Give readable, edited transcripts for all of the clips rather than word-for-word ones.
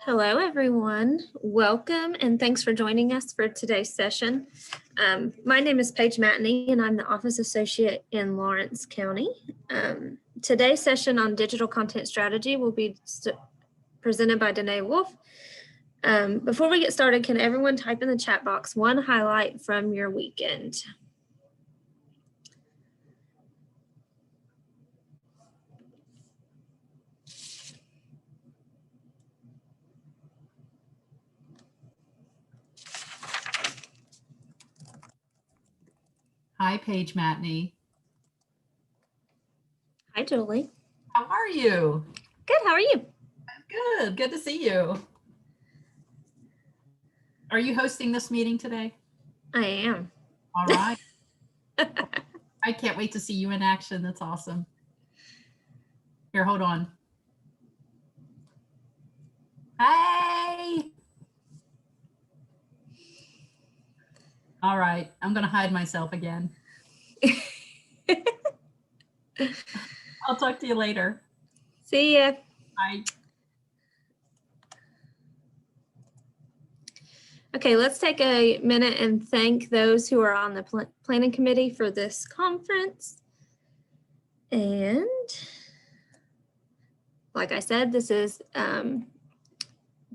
Hello, everyone. Welcome and thanks for joining us for today's session. My name is Paige Matney and I'm the Office Associate in Lawrence County. Today's session on digital content strategy will be presented by Danae Wolfe. Before we get started, can everyone type in the chat box one highlight from your weekend? Hi, Paige Matney. Hi, Julie. How are you? Good, how are you? Good, good to see you. Are you hosting this meeting today? I am. All right. I can't wait to see you in action. That's awesome. Here, hold on. Hey! All right, I'm gonna hide myself again. I'll talk to you later. See ya. Bye. Okay, let's take a minute and thank those who are on the planning committee for this conference. And like I said, this is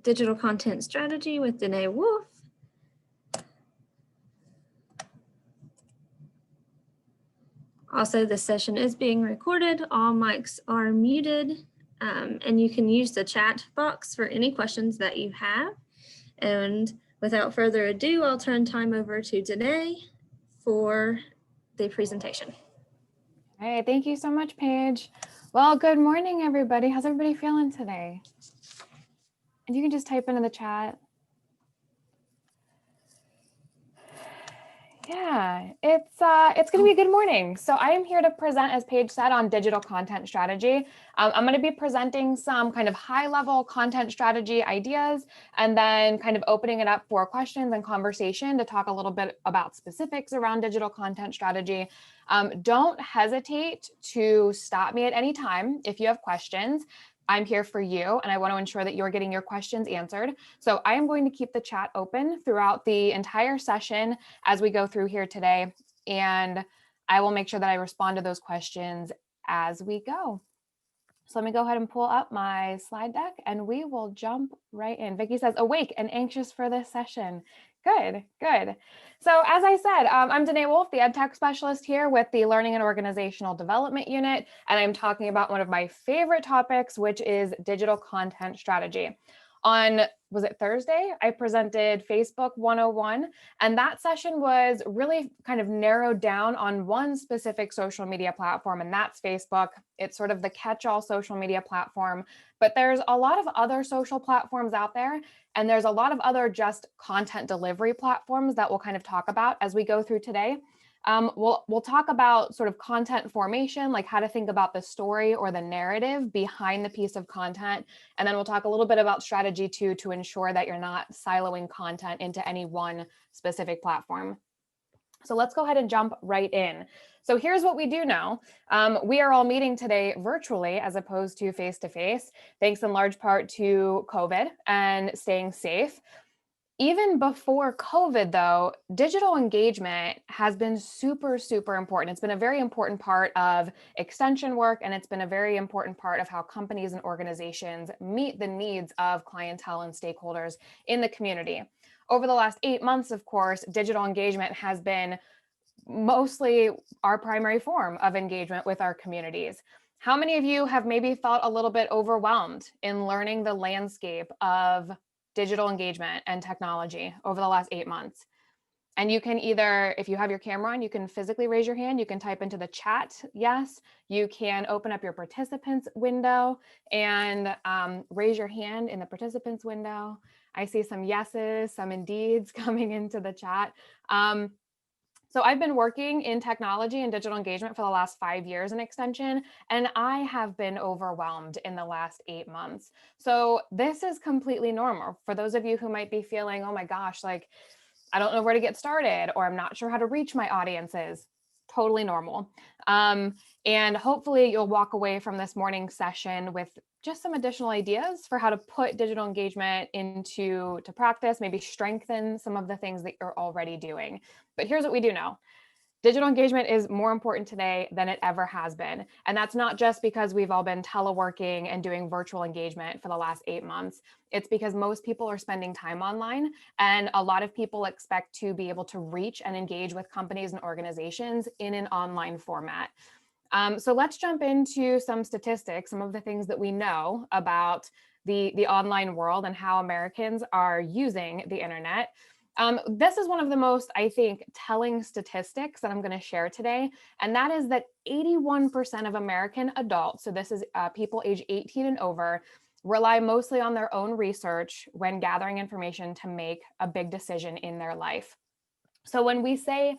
digital content strategy with Danae Wolfe. Also, this session is being recorded. All mics are muted, and you can use the chat box for any questions that you have. And without further ado, I'll turn time over to Danae for the presentation. All right, thank you so much, Paige. Well, good morning, everybody. How's everybody feeling today? And you can just type into the chat. Yeah, it's going to be a good morning. So I am here to present, as Paige said, on digital content strategy. I'm going to be presenting some kind of high-level content strategy ideas, and then kind of opening it up for questions and conversation to talk a little bit about specifics around digital content strategy. Don't hesitate to stop me at any time if you have questions. I'm here for you, and I want to ensure that you're getting your questions answered. So I am going to keep the chat open throughout the entire session as we go through here today, and I will make sure that I respond to those questions as we go. So let me go ahead and pull up my slide deck and we will jump right in. Vicki says, awake and anxious for this session. Good, good. So as I said, I'm Danae Wolfe, the Ed Tech specialist here with the Learning and Organizational Development Unit, and I'm talking about one of my favorite topics, which is digital content strategy. On, was it Thursday? I presented Facebook 101, and that session was really kind of narrowed down on one specific social media platform, and that's Facebook. It's sort of the catch-all social media platform, but there's a lot of other social platforms out there, and there's a lot of other just content delivery platforms that we'll kind of talk about as we go through today. We'll talk about sort of content formation, like how to think about the story or the narrative behind the piece of content. And then we'll talk a little bit about strategy too, to ensure that you're not siloing content into any one specific platform. So let's go ahead and jump right in. So here's what we do know. We are all meeting today virtually as opposed to face-to-face, thanks in large part to COVID and staying safe. Even before COVID, though, digital engagement has been super, super important. It's been a very important part of extension work, and it's been a very important part of how companies and organizations meet the needs of clientele and stakeholders in the community. Over the last 8 months, of course, digital engagement has been mostly our primary form of engagement with our communities. How many of you have maybe felt a little bit overwhelmed in learning the landscape of digital engagement and technology over the last 8 months? And you can either, if you have your camera on, you can physically raise your hand, you can type into the chat, yes, you can open up your participants window and raise your hand in the participants window. I see some yeses, some indeeds coming into the chat. So I've been working in technology and digital engagement for the last 5 years in extension, and I have been overwhelmed in the last 8 months. So this is completely normal for those of you who might be feeling, oh my gosh, like, I don't know where to get started, or I'm not sure how to reach my audiences. totally normal. And hopefully you'll walk away from this morning session with just some additional ideas for how to put digital engagement into practice, maybe strengthen some of the things that you're already doing. But here's what we do know. Digital engagement is more important today than it ever has been. And that's not just because we've all been teleworking and doing virtual engagement for the last 8 months. It's because most people are spending time online, and a lot of people expect to be able to reach and engage with companies and organizations in an online format. So let's jump into some statistics, some of the things that we know about the online world and how Americans are using the internet. This is one of the most, I think, telling statistics that I'm going to share today, and that is that 81% of American adults, so this is people age 18 and over, rely mostly on their own research when gathering information to make a big decision in their life. So when we say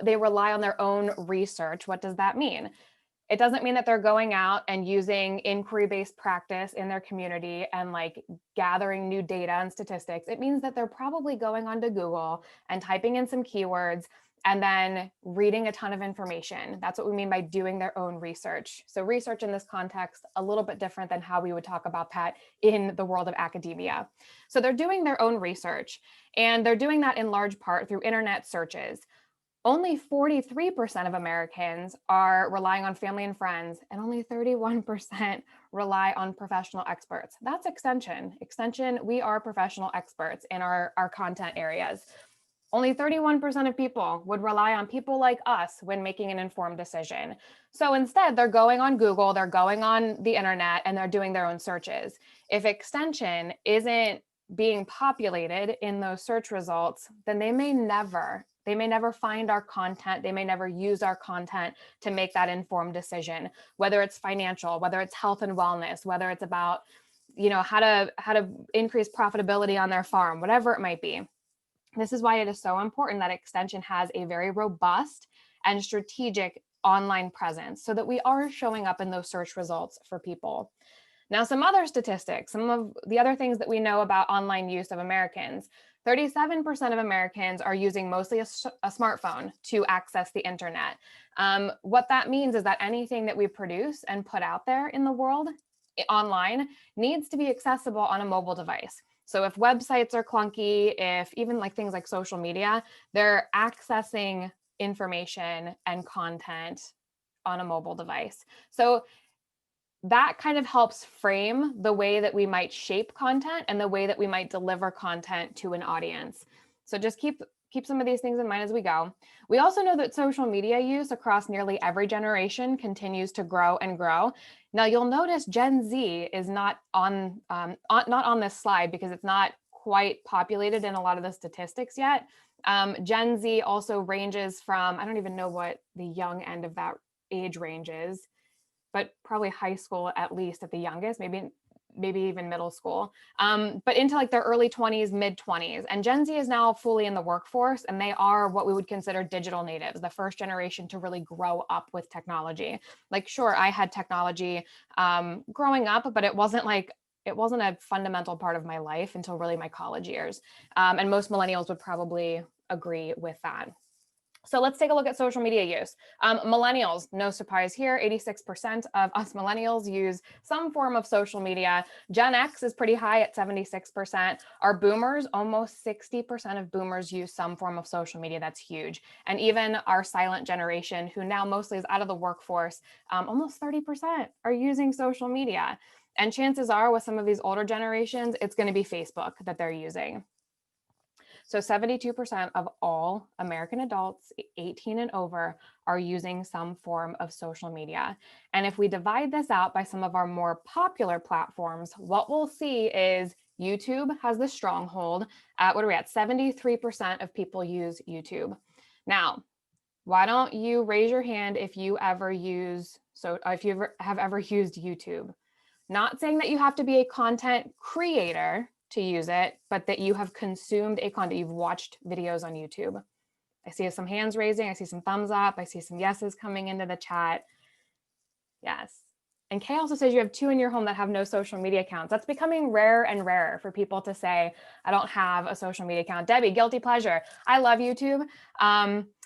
they rely on their own research, what does that mean? It doesn't mean that they're going out and using inquiry-based practice in their community and like gathering new data and statistics. It means that they're probably going onto Google and typing in some keywords and then reading a ton of information. That's what we mean by doing their own research. So research in this context, a little bit different than how we would talk about that in the world of academia. So they're doing their own research, and they're doing that in large part through internet searches. Only 43% of Americans are relying on family and friends, and only 31% rely on professional experts. That's extension. Extension, we are professional experts in our content areas. Only 31% of people would rely on people like us when making an informed decision. So instead, they're going on Google, they're going on the internet, and they're doing their own searches. If extension isn't being populated in those search results, then they may never find our content. They may never use our content to make that informed decision, whether it's financial, whether it's health and wellness, whether it's about, how to increase profitability on their farm, whatever it might be. This is why it is so important that Extension has a very robust and strategic online presence so that we are showing up in those search results for people. Now, some other statistics, some of the other things that we know about online use of Americans. 37% of Americans are using mostly a smartphone to access the internet. What that means is that anything that we produce and put out there in the world online needs to be accessible on a mobile device. So if websites are clunky, if even like things like social media, they're accessing information and content on a mobile device. So that kind of helps frame the way that we might shape content and the way that we might deliver content to an audience. So just keep some of these things in mind as we go. We also know that social media use across nearly every generation continues to grow and grow. Now you'll notice Gen Z is not on this slide because it's not quite populated in a lot of the statistics yet. Gen Z also ranges from, I don't even know what the young end of that age range is, but probably high school at least at the youngest, maybe even middle school, but into like their early 20s, mid 20s. And Gen Z is now fully in the workforce, and they are what we would consider digital natives, the first generation to really grow up with technology. Like, sure, I had technology growing up, but it wasn't a fundamental part of my life until really my college years. And most millennials would probably agree with that. So let's take a look at social media use. Millennials, no surprise here, 86% of us millennials use some form of social media. Gen X is pretty high at 76%. Our boomers, almost 60% of boomers use some form of social media. That's huge. And even our silent generation, who now mostly is out of the workforce, almost 30% are using social media. And chances are with some of these older generations, it's going to be Facebook that they're using. So 72% of all American adults 18 and over are using some form of social media. And if we divide this out by some of our more popular platforms, what we'll see is YouTube has the stronghold. What are we at? 73% of people use YouTube. Now, why don't you raise your hand if you have ever used YouTube? Not saying that you have to be a content creator to use it, but that you have consumed a content, you've watched videos on YouTube. I see some hands raising, I see some thumbs up, I see some yeses coming into the chat. Yes. And Kay also says you have 2 in your home that have no social media accounts. That's becoming rarer and rarer for people to say, I don't have a social media account. Debbie, guilty pleasure. I love YouTube.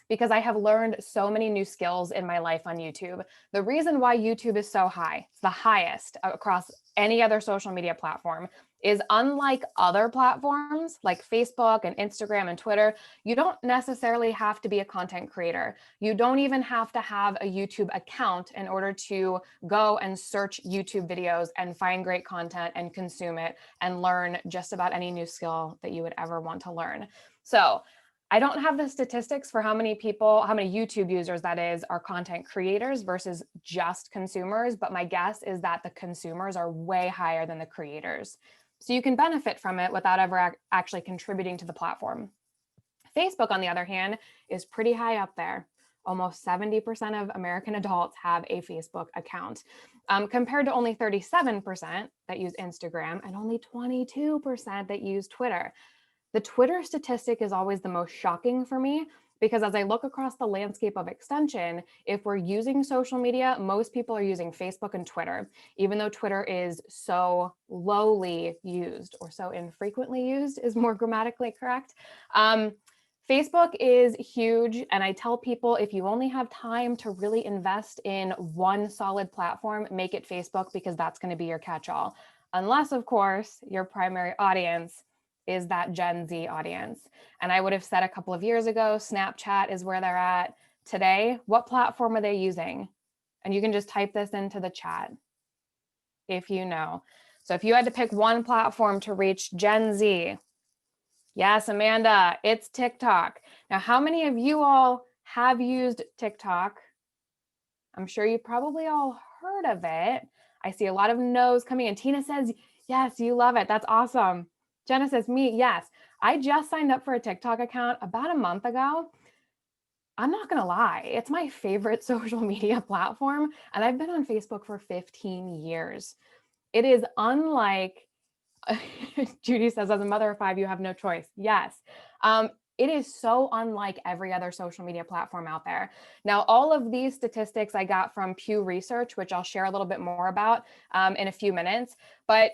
because I have learned so many new skills in my life on YouTube. The reason why YouTube is so high, it's the highest across any other social media platform, is unlike other platforms like Facebook and Instagram and Twitter, you don't necessarily have to be a content creator. You don't even have to have a YouTube account in order to go and search YouTube videos and find great content and consume it and learn just about any new skill that you would ever want to learn. So I don't have the statistics for how many people, how many YouTube users that is, are content creators versus just consumers, but my guess is that the consumers are way higher than the creators. So you can benefit from it without ever actually contributing to the platform. Facebook, on the other hand, is pretty high up there. Almost 70% of American adults have a Facebook account, compared to only 37% that use Instagram and only 22% that use Twitter. The Twitter statistic is always the most shocking for me, because as I look across the landscape of extension, if we're using social media, most people are using Facebook and Twitter, even though Twitter is so lowly used, or so infrequently used is more grammatically correct. Facebook is huge, and I tell people, if you only have time to really invest in one solid platform, make it Facebook, because that's going to be your catch-all. Unless, of course, your primary audience is that Gen Z audience. And I would have said a couple of years ago, Snapchat is where they're at. Today, what platform are they using? And you can just type this into the chat if you know. So if you had to pick one platform to reach Gen Z, yes, Amanda, it's TikTok. Now, how many of you all have used TikTok? I'm sure you probably all heard of it. I see a lot of no's coming in. Tina says, yes, you love it. That's awesome. Jenna says, me, yes. I just signed up for a TikTok account about a month ago. I'm not going to lie, it's my favorite social media platform, and I've been on Facebook for 15 years. It is unlike, Judy says, as a mother of 5, you have no choice. Yes. It is so unlike every other social media platform out there. Now, all of these statistics I got from Pew Research, which I'll share a little bit more about in a few minutes, but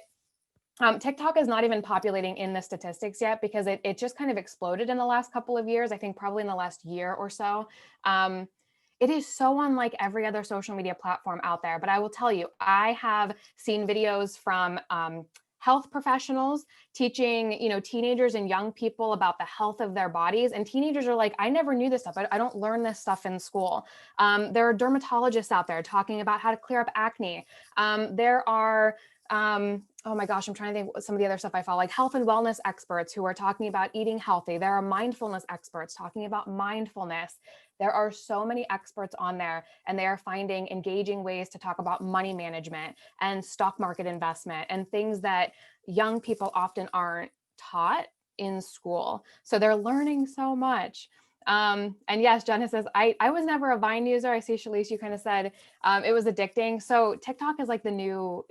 TikTok is not even populating in the statistics yet, because it just kind of exploded in the last couple of years. I think probably in the last year or so. It is so unlike every other social media platform out there. But I will tell you, I have seen videos from health professionals teaching, teenagers and young people about the health of their bodies. And teenagers are like, I never knew this stuff. I don't learn this stuff in school. There are dermatologists out there talking about how to clear up acne. There are oh my gosh, I'm trying to think some of the other stuff I follow, like health and wellness experts who are talking about eating healthy. There are mindfulness experts talking about mindfulness. There are so many experts on there, and they are finding engaging ways to talk about money management and stock market investment and things that young people often aren't taught in school. So they're learning so much. And yes, Jenna says, I was never a Vine user. I see, Shalice, you kind of said it was addicting. So TikTok is like the new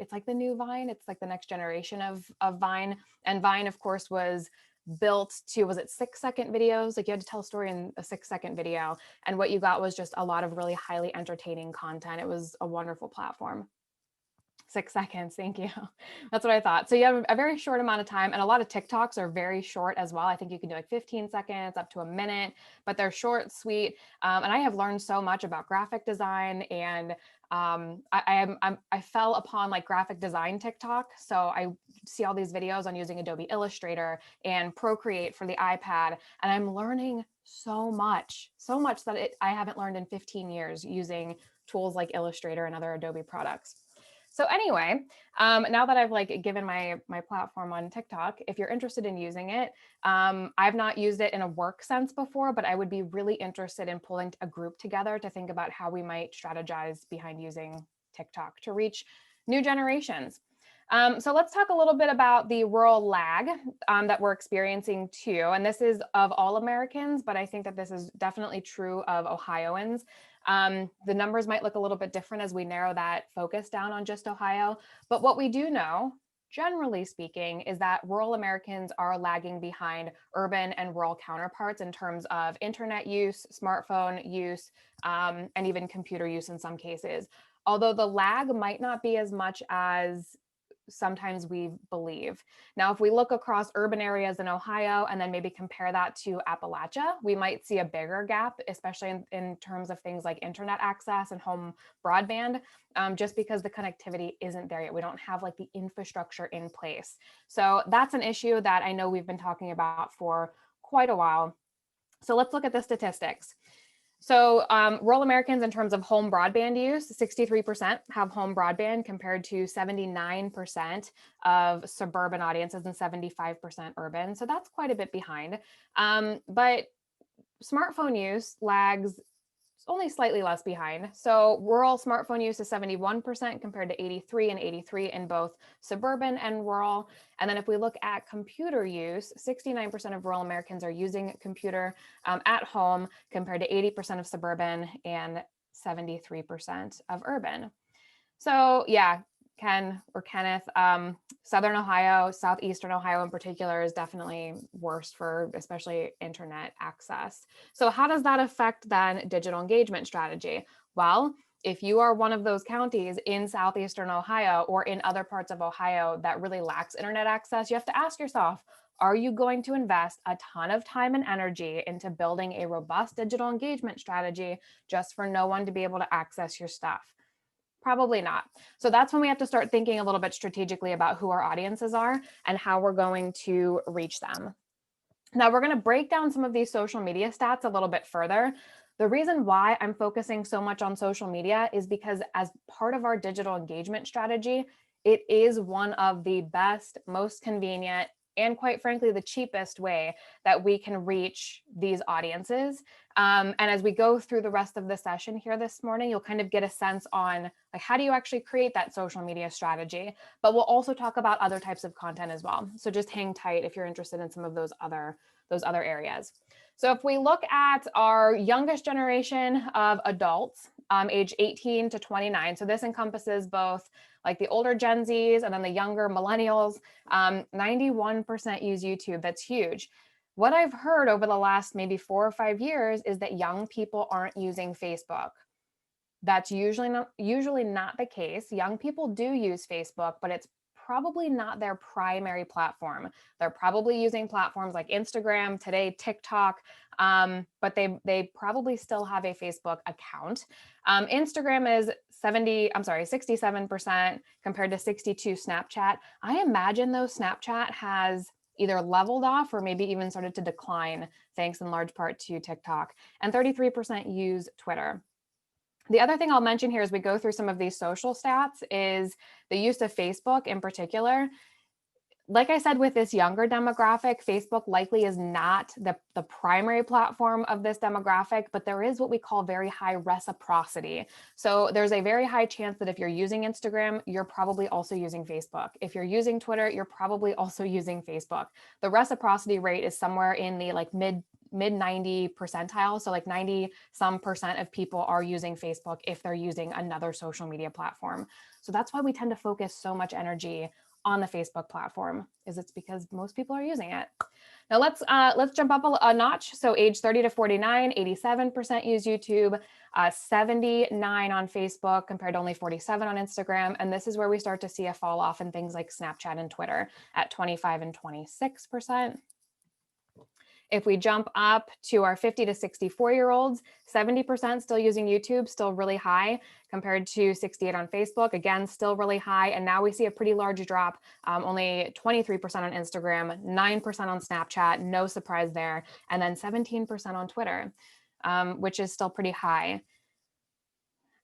Vine. It's like the next generation of Vine. And Vine, of course, was built to, was it 6-second videos? Like you had to tell a story in a 6-second video. And what you got was just a lot of really highly entertaining content. It was a wonderful platform. 6 seconds. Thank you. That's what I thought. So you have a very short amount of time, and a lot of TikToks are very short as well. I think you can do like 15 seconds up to a minute, but they're short, sweet. And I have learned so much about graphic design, and I fell upon like graphic design TikTok. So I see all these videos on using Adobe Illustrator and Procreate for the iPad, and I'm learning so much that I haven't learned in 15 years using tools like Illustrator and other Adobe products. So anyway, now that I've like given my platform on TikTok, if you're interested in using it, I've not used it in a work sense before, but I would be really interested in pulling a group together to think about how we might strategize behind using TikTok to reach new generations. So let's talk a little bit about the rural lag that we're experiencing too. And this is of all Americans, but I think that this is definitely true of Ohioans. The numbers might look a little bit different as we narrow that focus down on just Ohio. But what we do know, generally speaking, is that rural Americans are lagging behind urban and rural counterparts in terms of internet use, smartphone use, and even computer use in some cases. Although the lag might not be as much as sometimes we believe. Now, if we look across urban areas in Ohio and then maybe compare that to Appalachia, we might see a bigger gap, especially in terms of things like internet access and home broadband, just because the connectivity isn't there yet. We don't have like the infrastructure in place. So that's an issue that I know we've been talking about for quite a while. So let's look at the statistics. So rural Americans, in terms of home broadband use, 63% have home broadband compared to 79% of suburban audiences and 75% urban. So that's quite a bit behind. But smartphone use lags only slightly less behind. So rural smartphone use is 71% compared to 83 and 83 in both suburban and rural. And then if we look at computer use, 69% of rural Americans are using a computer at home compared to 80% of suburban and 73% of urban. So yeah, Kenneth, Southern Ohio, Southeastern Ohio in particular is definitely worse for especially internet access. So how does that affect then digital engagement strategy? Well, if you are one of those counties in Southeastern Ohio or in other parts of Ohio that really lacks internet access, you have to ask yourself, are you going to invest a ton of time and energy into building a robust digital engagement strategy just for no one to be able to access your stuff? Probably not. So that's when we have to start thinking a little bit strategically about who our audiences are and how we're going to reach them. Now we're going to break down some of these social media stats a little bit further. The reason why I'm focusing so much on social media is because as part of our digital engagement strategy, it is one of the best, most convenient, and quite frankly, the cheapest way that we can reach these audiences. And as we go through the rest of the session here this morning, you'll kind of get a sense on like, how do you actually create that social media strategy? But we'll also talk about other types of content as well. So just hang tight if you're interested in some of those other areas. So if we look at our youngest generation of adults, age 18 to 29, so this encompasses both like the older Gen Zs and then the younger millennials, 91% use YouTube. That's huge. What I've heard over the last maybe 4 or 5 years is that young people aren't using Facebook. That's usually not the case. Young people do use Facebook, but it's probably not their primary platform. They're probably using platforms like Instagram, today TikTok, but they probably still have a Facebook account. Instagram is 67% compared to 62 Snapchat. I imagine though Snapchat has either leveled off or maybe even started to decline, thanks in large part to TikTok. And 33% use Twitter. The other thing I'll mention here as we go through some of these social stats is the use of Facebook in particular. Like I said, with this younger demographic, Facebook likely is not the primary platform of this demographic, but there is what we call very high reciprocity. So there's a very high chance that if you're using Instagram, you're probably also using Facebook. If you're using Twitter, you're probably also using Facebook. The reciprocity rate is somewhere in the like mid 90 percentile. So like 90% of people are using Facebook if they're using another social media platform. So that's why we tend to focus so much energy on the Facebook platform, is it's because most people are using it. Now let's jump up a notch. So age 30 to 49, 87% use YouTube, 79 on Facebook compared to only 47 on Instagram. And this is where we start to see a fall off in things like Snapchat and Twitter at 25 and 26%. If we jump up to our 50 to 64-year-olds, 70% still using YouTube, still really high compared to 68 on Facebook, again, still really high. And now we see a pretty large drop, only 23% on Instagram, 9% on Snapchat, no surprise there, and then 17% on Twitter, which is still pretty high.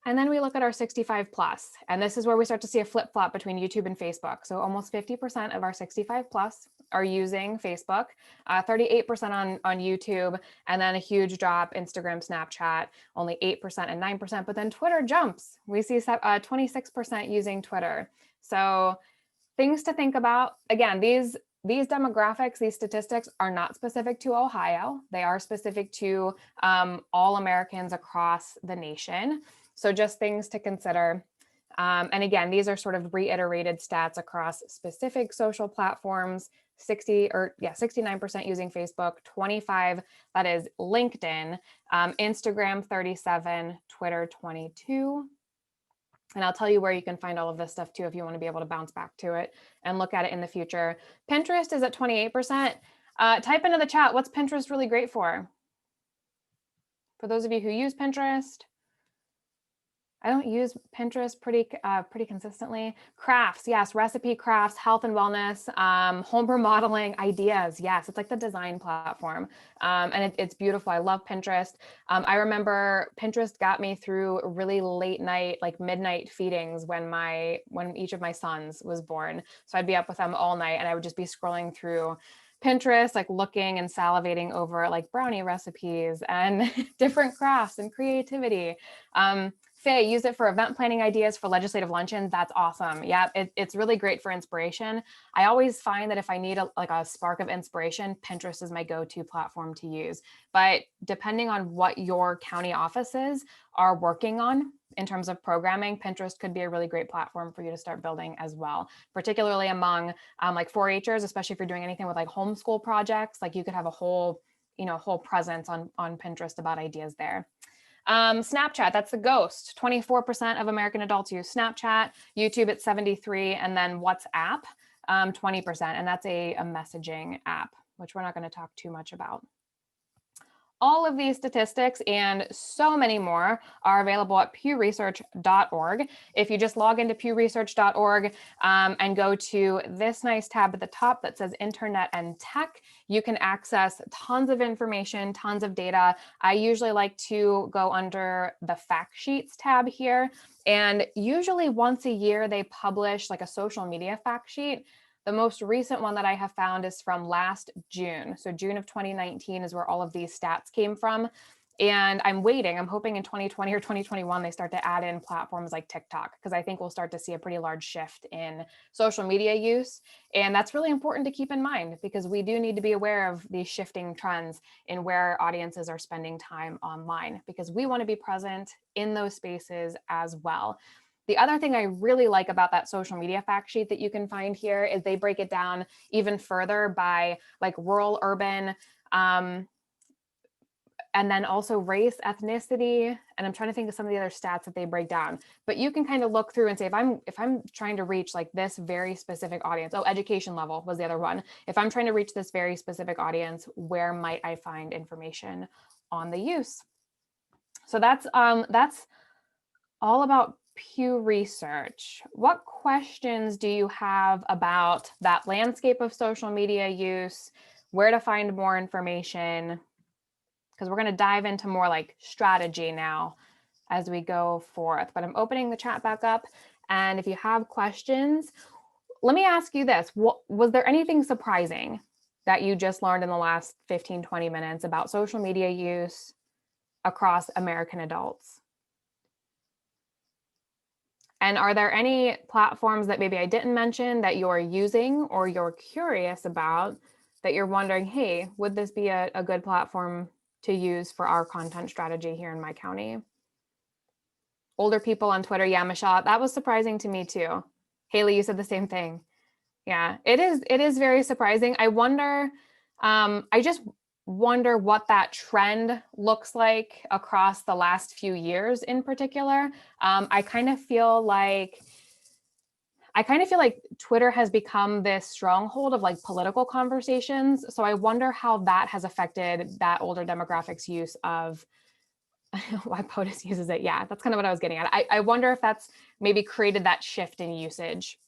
And then we look at our 65 plus, and this is where we start to see a flip flop between YouTube and Facebook. So almost 50% of our 65 plus are using Facebook, 38% on YouTube, and then a huge drop, Instagram, Snapchat, only 8% and 9%, but then Twitter jumps. We see 26% using Twitter. So things to think about. Again, these demographics, these statistics are not specific to Ohio. They are specific to all Americans across the nation. So just things to consider. And again, these are sort of reiterated stats across specific social platforms, 69% using Facebook, 25, that is LinkedIn, Instagram 37, Twitter 22. And I'll tell you where you can find all of this stuff too, if you want to be able to bounce back to it and look at it in the future. Pinterest is at 28%. Type into the chat, what's Pinterest really great for? For those of you who use Pinterest, I don't use Pinterest pretty consistently. Crafts, yes, recipe crafts, health and wellness, home remodeling, ideas, yes, it's like the design platform, and it's beautiful. I love Pinterest. I remember Pinterest got me through really late night, like midnight feedings when each of my sons was born. So I'd be up with them all night, and I would just be scrolling through Pinterest, like looking and salivating over like brownie recipes and different crafts and creativity. Faye, use it for event planning ideas for legislative luncheons. That's awesome. Yeah, it's really great for inspiration. I always find that if I need a spark of inspiration, Pinterest is my go-to platform to use. But depending on what your county offices are working on in terms of programming, Pinterest could be a really great platform for you to start building as well, particularly among like 4-Hers, especially if you're doing anything with like homeschool projects. Like you could have a whole presence on Pinterest about ideas there. Snapchat, that's the ghost. 24% of American adults use Snapchat, YouTube at 73%, and then WhatsApp, 20%. And that's a messaging app, which we're not going to talk too much about. All of these statistics and so many more are available at pewresearch.org. If you just log into pewresearch.org and go to this nice tab at the top that says Internet and Tech, you can access tons of information, tons of data. I usually like to go under the fact sheets tab here. And usually once a year, they publish like a social media fact sheet. The most recent one that I have found is from last June. So June of 2019 is where all of these stats came from. And I'm hoping in 2020 or 2021, they start to add in platforms like TikTok, because I think we'll start to see a pretty large shift in social media use. And that's really important to keep in mind, because we do need to be aware of these shifting trends in where audiences are spending time online, because we want to be present in those spaces as well. The other thing I really like about that social media fact sheet that you can find here is they break it down even further by like rural, urban, and then also race, ethnicity, and I'm trying to think of some of the other stats that they break down. But you can kind of look through and say, if I'm trying to reach like this very specific audience, education level was the other one. If I'm trying to reach this very specific audience, where might I find information on the use? So that's all about Pew Research. What questions do you have about that landscape of social media use, where to find more information? Because we're going to dive into more like strategy now as we go forth. But I'm opening the chat back up. And if you have questions, let me ask you this. Was there anything surprising that you just learned in the last 15, 20 minutes about social media use across American adults? And are there any platforms that maybe I didn't mention that you're using or you're curious about that you're wondering, hey, would this be a good platform to use for our content strategy here in my county? Older people on Twitter, yeah, Michelle, that was surprising to me too. Haley, you said the same thing. Yeah, it is very surprising. I just wonder what that trend looks like across the last few years in particular. I kind of feel like Twitter has become this stronghold of like political conversations. So I wonder how that has affected that older demographics use of why POTUS uses it. Yeah, that's kind of what I was getting at. I wonder if that's maybe created that shift in usage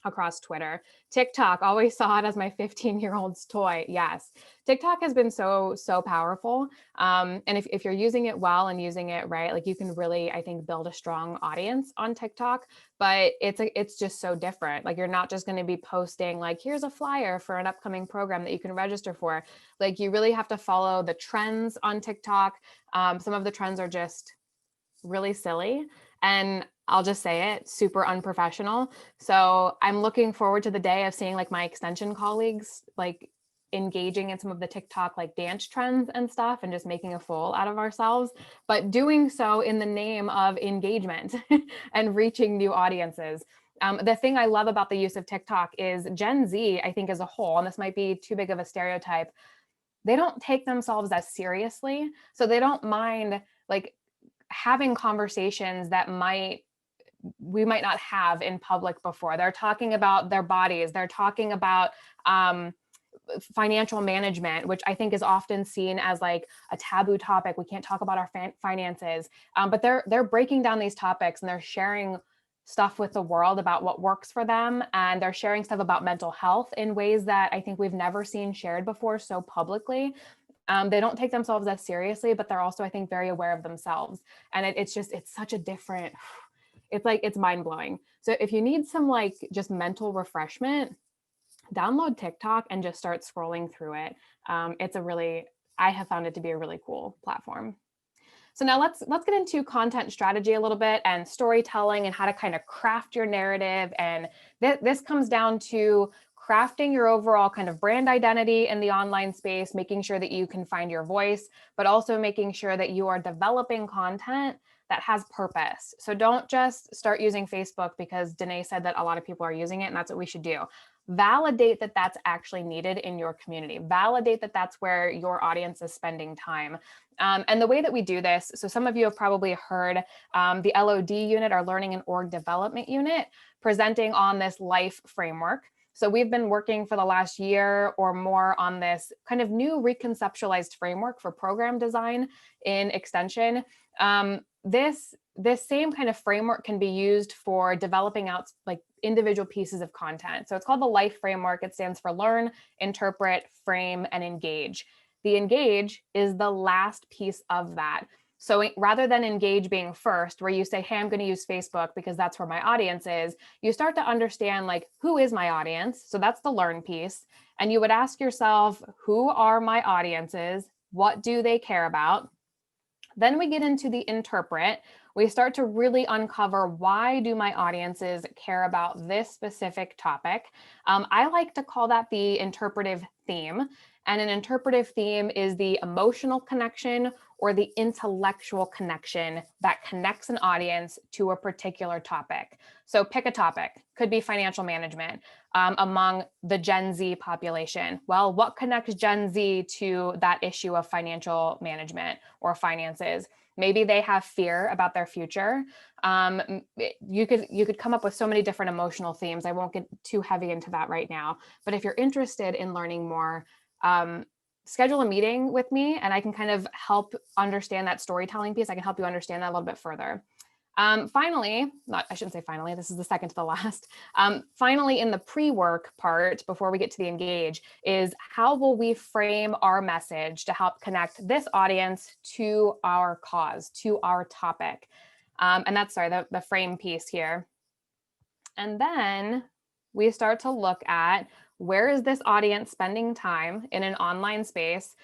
across Twitter. TikTok, always saw it as my 15-year-old's toy. Yes, TikTok has been so powerful. And if you're using it well and using it right, like you can really, I think, build a strong audience on TikTok. But it's just so different. Like you're not just going to be posting like, here's a flyer for an upcoming program that you can register for. Like you really have to follow the trends on TikTok. Some of the trends are just really silly, and I'll just say it, super unprofessional. So I'm looking forward to the day of seeing like my extension colleagues like engaging in some of the TikTok like dance trends and stuff and just making a fool out of ourselves, but doing so in the name of engagement and reaching new audiences. The thing I love about the use of TikTok is Gen Z, I think as a whole, and this might be too big of a stereotype, they don't take themselves as seriously. So they don't mind like having conversations that might we might not have in public before. They're talking about their bodies. They're talking about financial management, which I think is often seen as like a taboo topic. We can't talk about our finances, but they're breaking down these topics and they're sharing stuff with the world about what works for them. And they're sharing stuff about mental health in ways that I think we've never seen shared before so publicly. They don't take themselves as seriously, but they're also, I think, very aware of themselves. And it's such a different, it's mind blowing. So if you need some like just mental refreshment, download TikTok and just start scrolling through it. I have found it to be a really cool platform. So now let's get into content strategy a little bit and storytelling and how to kind of craft your narrative. And this comes down to crafting your overall kind of brand identity in the online space, making sure that you can find your voice, but also making sure that you are developing content that has purpose. So don't just start using Facebook because Danae said that a lot of people are using it and that's what we should do. Validate that that's actually needed in your community. Validate that that's where your audience is spending time. And the way that we do this, so some of you have probably heard the LOD unit, our Learning and Org Development unit, presenting on this LIFE framework. So we've been working for the last year or more on this kind of new reconceptualized framework for program design in Extension. This same kind of framework can be used for developing out like individual pieces of content. So it's called the LIFE framework. It stands for Learn, Interpret, Frame, and Engage. The engage is the last piece of that. So rather than engage being first, where you say, hey, I'm going to use Facebook because that's where my audience is, you start to understand like, who is my audience? So that's the learn piece. And you would ask yourself, who are my audiences? What do they care about? Then we get into the interpret. We start to really uncover, why do my audiences care about this specific topic? I like to call that the interpretive theme. And an interpretive theme is the emotional connection or the intellectual connection that connects an audience to a particular topic. So pick a topic, could be financial management among the Gen Z population. Well, what connects Gen Z to that issue of financial management or finances? Maybe they have fear about their future. You could come up with so many different emotional themes. I won't get too heavy into that right now, but if you're interested in learning more, schedule a meeting with me and I can kind of help understand that storytelling piece. I can help you understand that a little bit further. Finally, I shouldn't say finally, this is the second to the last. Finally, in the pre-work part, before we get to the engage, is how will we frame our message to help connect this audience to our cause, to our topic? And that's, the frame piece here. And then we start to look at, where is this audience spending time in an online space?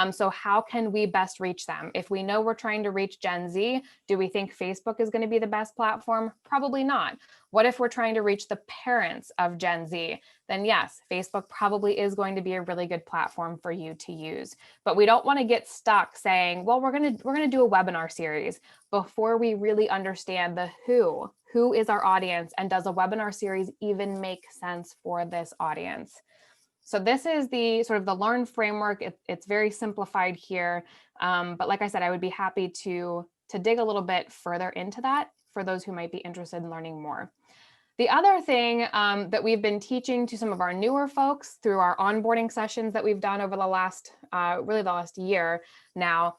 So how can we best reach them? If we know we're trying to reach Gen Z, do we think Facebook is going to be the best platform? Probably not. What if we're trying to reach the parents of Gen Z? Then yes, Facebook probably is going to be a really good platform for you to use. But we don't want to get stuck saying, well, we're going to do a webinar series before we really understand the who. Who is our audience, and does a webinar series even make sense for this audience? So this is the sort of the Learn framework. It's very simplified here, but like I said, I would be happy to dig a little bit further into that for those who might be interested in learning more. The other thing that we've been teaching to some of our newer folks through our onboarding sessions that we've done over the last, really the last year now.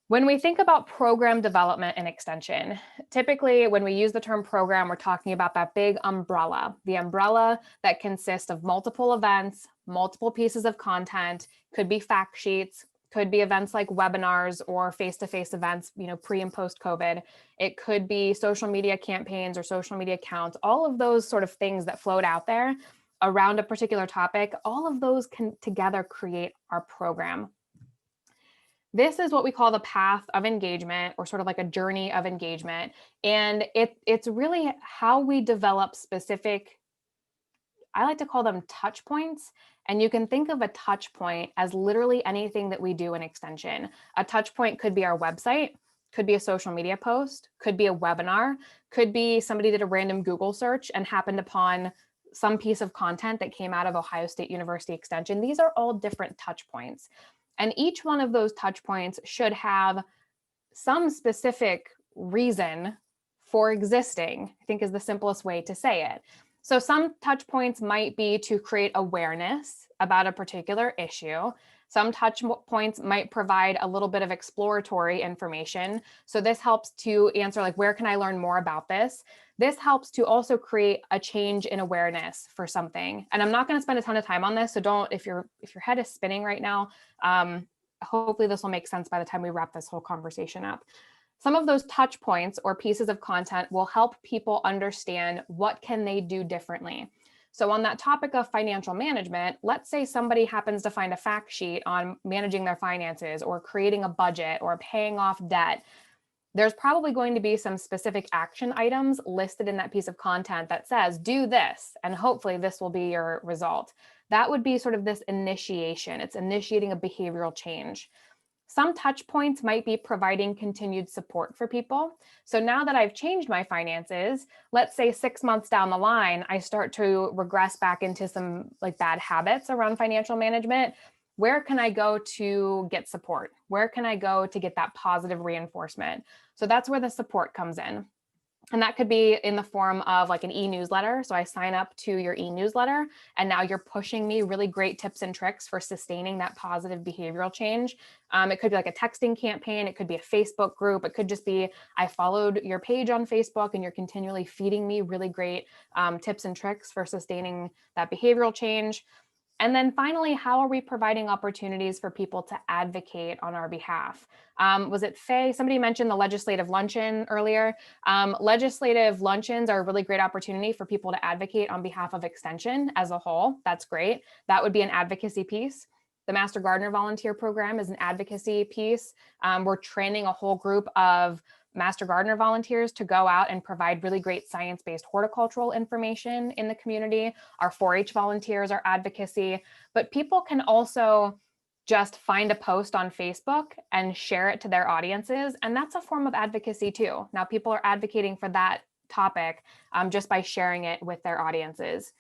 When we think about program development and extension, typically when we use the term program, we're talking about that big umbrella, the umbrella that consists of multiple events, multiple pieces of content, could be fact sheets, could be events like webinars or face-to-face events, pre and post COVID. It could be social media campaigns or social media accounts, all of those sort of things that float out there around a particular topic. All of those can together create our program. This is what we call the path of engagement, or sort of like a journey of engagement. And it's really how we develop specific, I like to call them touch points. And you can think of a touch point as literally anything that we do in Extension. A touch point could be our website, could be a social media post, could be a webinar, could be somebody did a random Google search and happened upon some piece of content that came out of Ohio State University Extension. These are all different touch points. And each one of those touch points should have some specific reason for existing, I think is the simplest way to say it. So some touch points might be to create awareness about a particular issue. Some touch points might provide a little bit of exploratory information. So this helps to answer like, where can I learn more about this? This helps to also create a change in awareness for something. And I'm not going to spend a ton of time on this. So don't, if your head is spinning right now, hopefully this will make sense by the time we wrap this whole conversation up. Some of those touch points or pieces of content will help people understand what can they do differently. So on that topic of financial management, let's say somebody happens to find a fact sheet on managing their finances or creating a budget or paying off debt. There's probably going to be some specific action items listed in that piece of content that says, do this, and hopefully this will be your result. That would be sort of this initiation. It's initiating a behavioral change. Some touch points might be providing continued support for people. So now that I've changed my finances, let's say 6 months down the line, I start to regress back into some like bad habits around financial management. Where can I go to get support? Where can I go to get that positive reinforcement? So that's where the support comes in. And that could be in the form of like an e-newsletter. So I sign up to your e-newsletter and now you're pushing me really great tips and tricks for sustaining that positive behavioral change. It could be like a texting campaign. It could be a Facebook group. It could just be, I followed your page on Facebook and you're continually feeding me really great tips and tricks for sustaining that behavioral change. And then finally, how are we providing opportunities for people to advocate on our behalf? Was it Faye? Somebody mentioned the legislative luncheon earlier. Legislative luncheons are a really great opportunity for people to advocate on behalf of Extension as a whole. That's great. That would be an advocacy piece. The Master Gardener Volunteer Program is an advocacy piece. We're training a whole group of Master Gardener volunteers to go out and provide really great science-based horticultural information in the community. Our 4-H volunteers are advocacy, but people can also just find a post on Facebook and share it to their audiences. And that's a form of advocacy too. Now people are advocating for that topic just by sharing it with their audiences.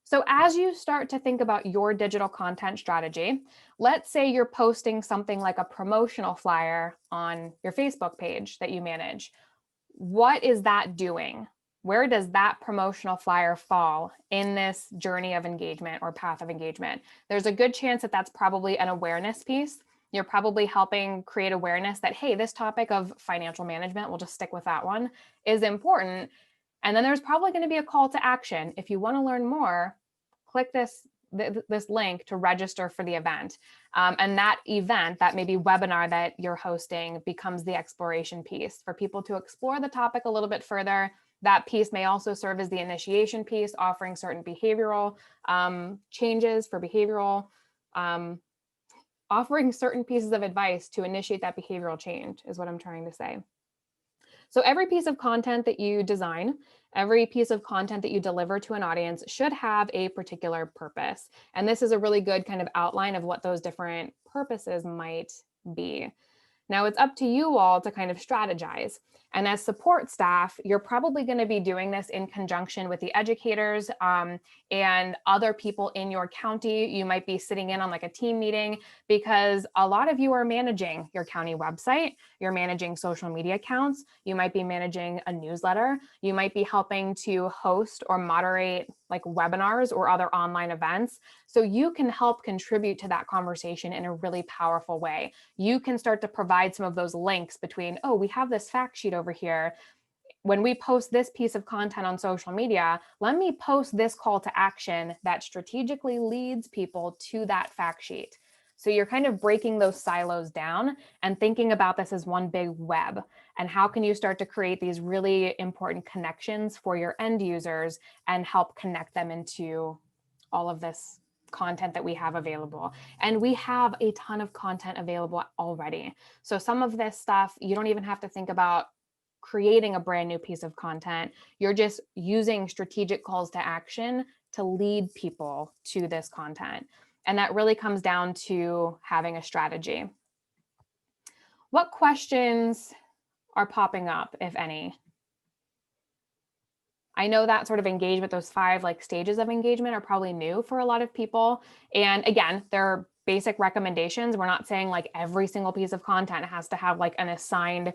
So as you start to think about your digital content strategy, let's say you're posting something like a promotional flyer on your Facebook page that you manage. What is that doing? Where does that promotional flyer fall in this journey of engagement or path of engagement? There's a good chance that that's probably an awareness piece. You're probably helping create awareness that, hey, this topic of financial management, we'll just stick with that one, is important. And then there's probably going to be a call to action. If you want to learn more, click this link to register for the event. And that event, that maybe webinar that you're hosting, becomes the exploration piece for people to explore the topic a little bit further. That piece may also serve as the initiation piece, offering certain behavioral changes for behavioral, offering certain pieces of advice to initiate that behavioral change is what I'm trying to say. So every piece of content that you design, every piece of content that you deliver to an audience should have a particular purpose. And this is a really good kind of outline of what those different purposes might be. Now it's up to you all to kind of strategize. And as support staff, you're probably going to be doing this in conjunction with the educators and other people in your county. You might be sitting in on like a team meeting because a lot of you are managing your county website. You're managing social media accounts. You might be managing a newsletter. You might be helping to host or moderate like webinars or other online events. So you can help contribute to that conversation in a really powerful way. You can start to provide some of those links between, oh, we have this fact sheet over here. When we post this piece of content on social media, let me post this call to action that strategically leads people to that fact sheet. So you're kind of breaking those silos down and thinking about this as one big web. And how can you start to create these really important connections for your end users and help connect them into all of this content that we have available. And we have a ton of content available already. So some of this stuff, you don't even have to think about creating a brand new piece of content. You're just using strategic calls to action to lead people to this content. And that really comes down to having a strategy. What questions are popping up, if any? I know that sort of engagement, those 5 like stages of engagement are probably new for a lot of people. And again, they're basic recommendations. We're not saying like every single piece of content has to have like an assigned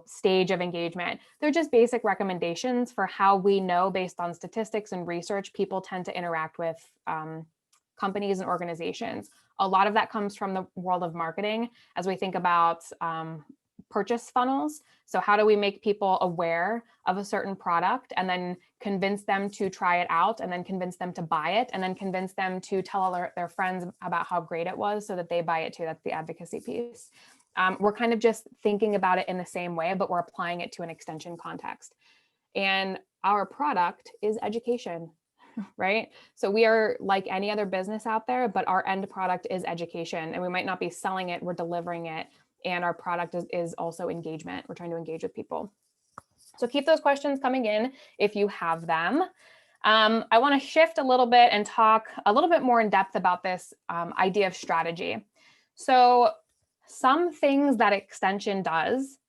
stage of engagement. They're just basic recommendations for how we know, based on statistics and research, people tend to interact with companies and organizations. A lot of that comes from the world of marketing as we think about purchase funnels. So how do we make people aware of a certain product and then convince them to try it out, and then convince them to buy it, and then convince them to tell their friends about how great it was so that they buy it too. That's the advocacy piece. We're kind of just thinking about it in the same way, but we're applying it to an extension context. And our product is education, right? So we are like any other business out there, but our end product is education, and we might not be selling it, we're delivering it. And our product is also engagement. We're trying to engage with people. So keep those questions coming in if you have them. I want to shift a little bit and talk a little bit more in depth about this idea of strategy. So some things that extension does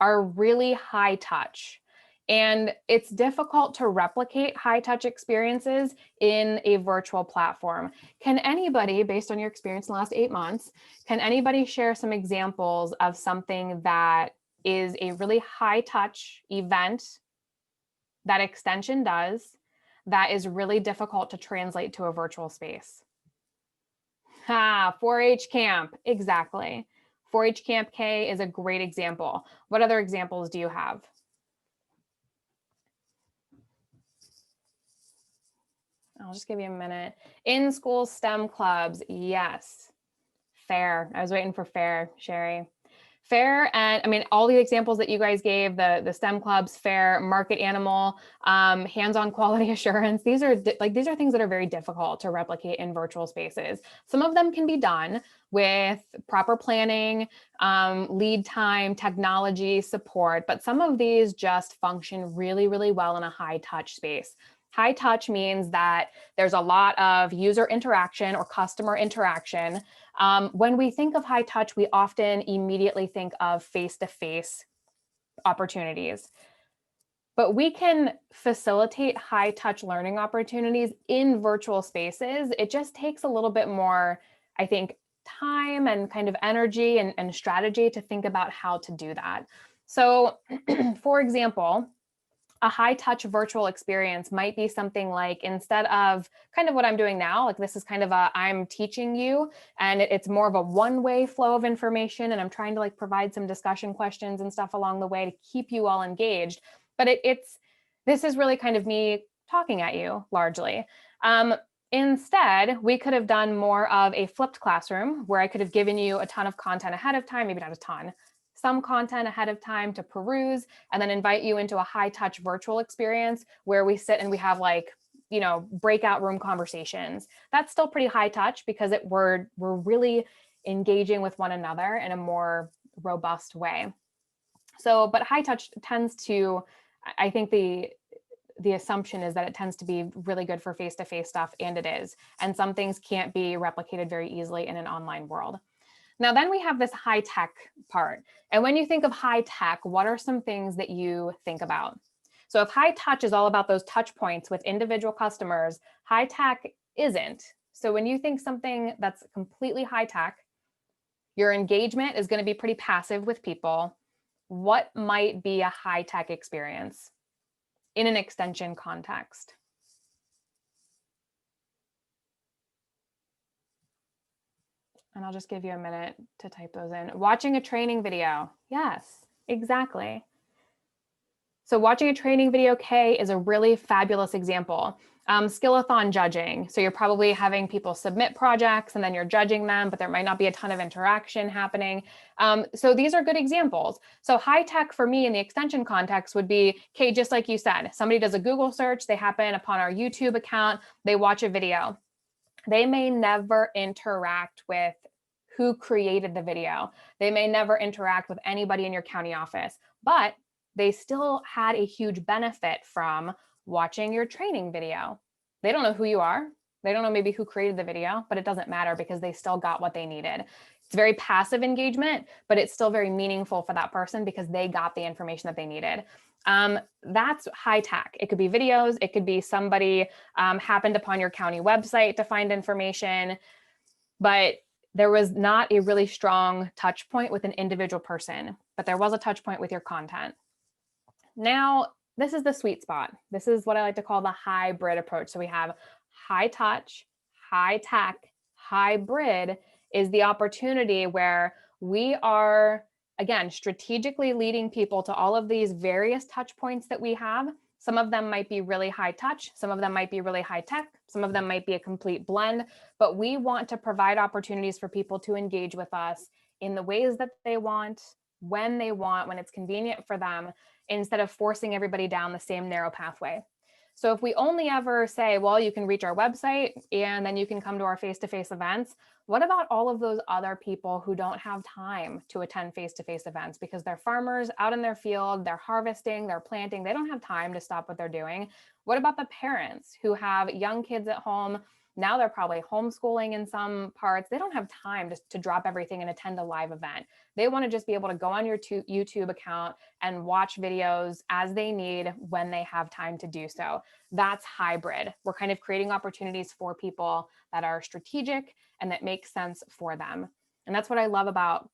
are really high touch. And it's difficult to replicate high touch experiences in a virtual platform. Can anybody, based on your experience in the last 8 months, can anybody share some examples of something that is a really high touch event that extension does that is really difficult to translate to a virtual space? 4-H camp, exactly. 4-H Camp K is a great example. What other examples do you have? I'll just give you a minute. In-school STEM clubs, yes. Fair, I was waiting for fair, Sherry. Fair, and I mean, all the examples that you guys gave, the STEM clubs, fair, market animal, hands-on quality assurance, these are things that are very difficult to replicate in virtual spaces. Some of them can be done with proper planning, lead time, technology, support, but some of these just function really, really well in a high touch space. High touch means that there's a lot of user interaction or customer interaction. When we think of high touch, we often immediately think of face-to-face opportunities. But we can facilitate high touch learning opportunities in virtual spaces. It just takes a little bit more, I think, time and kind of energy and strategy to think about how to do that. So, for example, a high touch virtual experience might be something like, instead of kind of what I'm doing now, like this is kind of I'm teaching you, and it's more of a one-way flow of information, and I'm trying to like provide some discussion questions and stuff along the way to keep you all engaged. But this is really kind of me talking at you largely. Instead, we could have done more of a flipped classroom where I could have given you a ton of content ahead of time, maybe not a ton, some content ahead of time to peruse, and then invite you into a high touch virtual experience where we sit and we have like, breakout room conversations. That's still pretty high touch because we're really engaging with one another in a more robust way. So, but high touch tends to, I think the assumption is that it tends to be really good for face-to-face stuff, and it is. And some things can't be replicated very easily in an online world. Now, then we have this high tech part. And when you think of high tech, what are some things that you think about? So if high touch is all about those touch points with individual customers, high tech isn't. So when you think something that's completely high tech, your engagement is going to be pretty passive with people. What might be a high tech experience in an extension context? And I'll just give you a minute to type those in. Watching a training video. Yes, exactly. So watching a training video, K, is a really fabulous example. Skillathon judging. So you're probably having people submit projects and then you're judging them, but there might not be a ton of interaction happening. So these are good examples. So high tech for me in the extension context would be, K, just like you said, somebody does a Google search, they happen upon our YouTube account, they watch a video. They may never interact with who created the video. They may never interact with anybody in your county office, but they still had a huge benefit from watching your training video. They don't know who you are. They don't know maybe who created the video, but it doesn't matter because they still got what they needed. It's very passive engagement, but it's still very meaningful for that person because they got the information that they needed. That's high tech. It could be videos. It could be somebody happened upon your county website to find information, but there was not a really strong touch point with an individual person, but there was a touch point with your content. Now, this is the sweet spot. This is what I like to call the hybrid approach. So we have high touch, high tech. Hybrid is the opportunity where we are, again, strategically leading people to all of these various touch points that we have. Some of them might be really high touch. Some of them might be really high tech. Some of them might be a complete blend, but we want to provide opportunities for people to engage with us in the ways that they want, when it's convenient for them, instead of forcing everybody down the same narrow pathway. So if we only ever say, well, you can reach our website and then you can come to our face-to-face events, what about all of those other people who don't have time to attend face-to-face events because they're farmers out in their field, they're harvesting, they're planting, they don't have time to stop what they're doing? What about the parents who have young kids at home? Now they're probably homeschooling in some parts. They don't have time to drop everything and attend a live event. They want to just be able to go on your YouTube account and watch videos as they need when they have time to do so. That's hybrid. We're kind of creating opportunities for people that are strategic and that make sense for them. And that's what I love about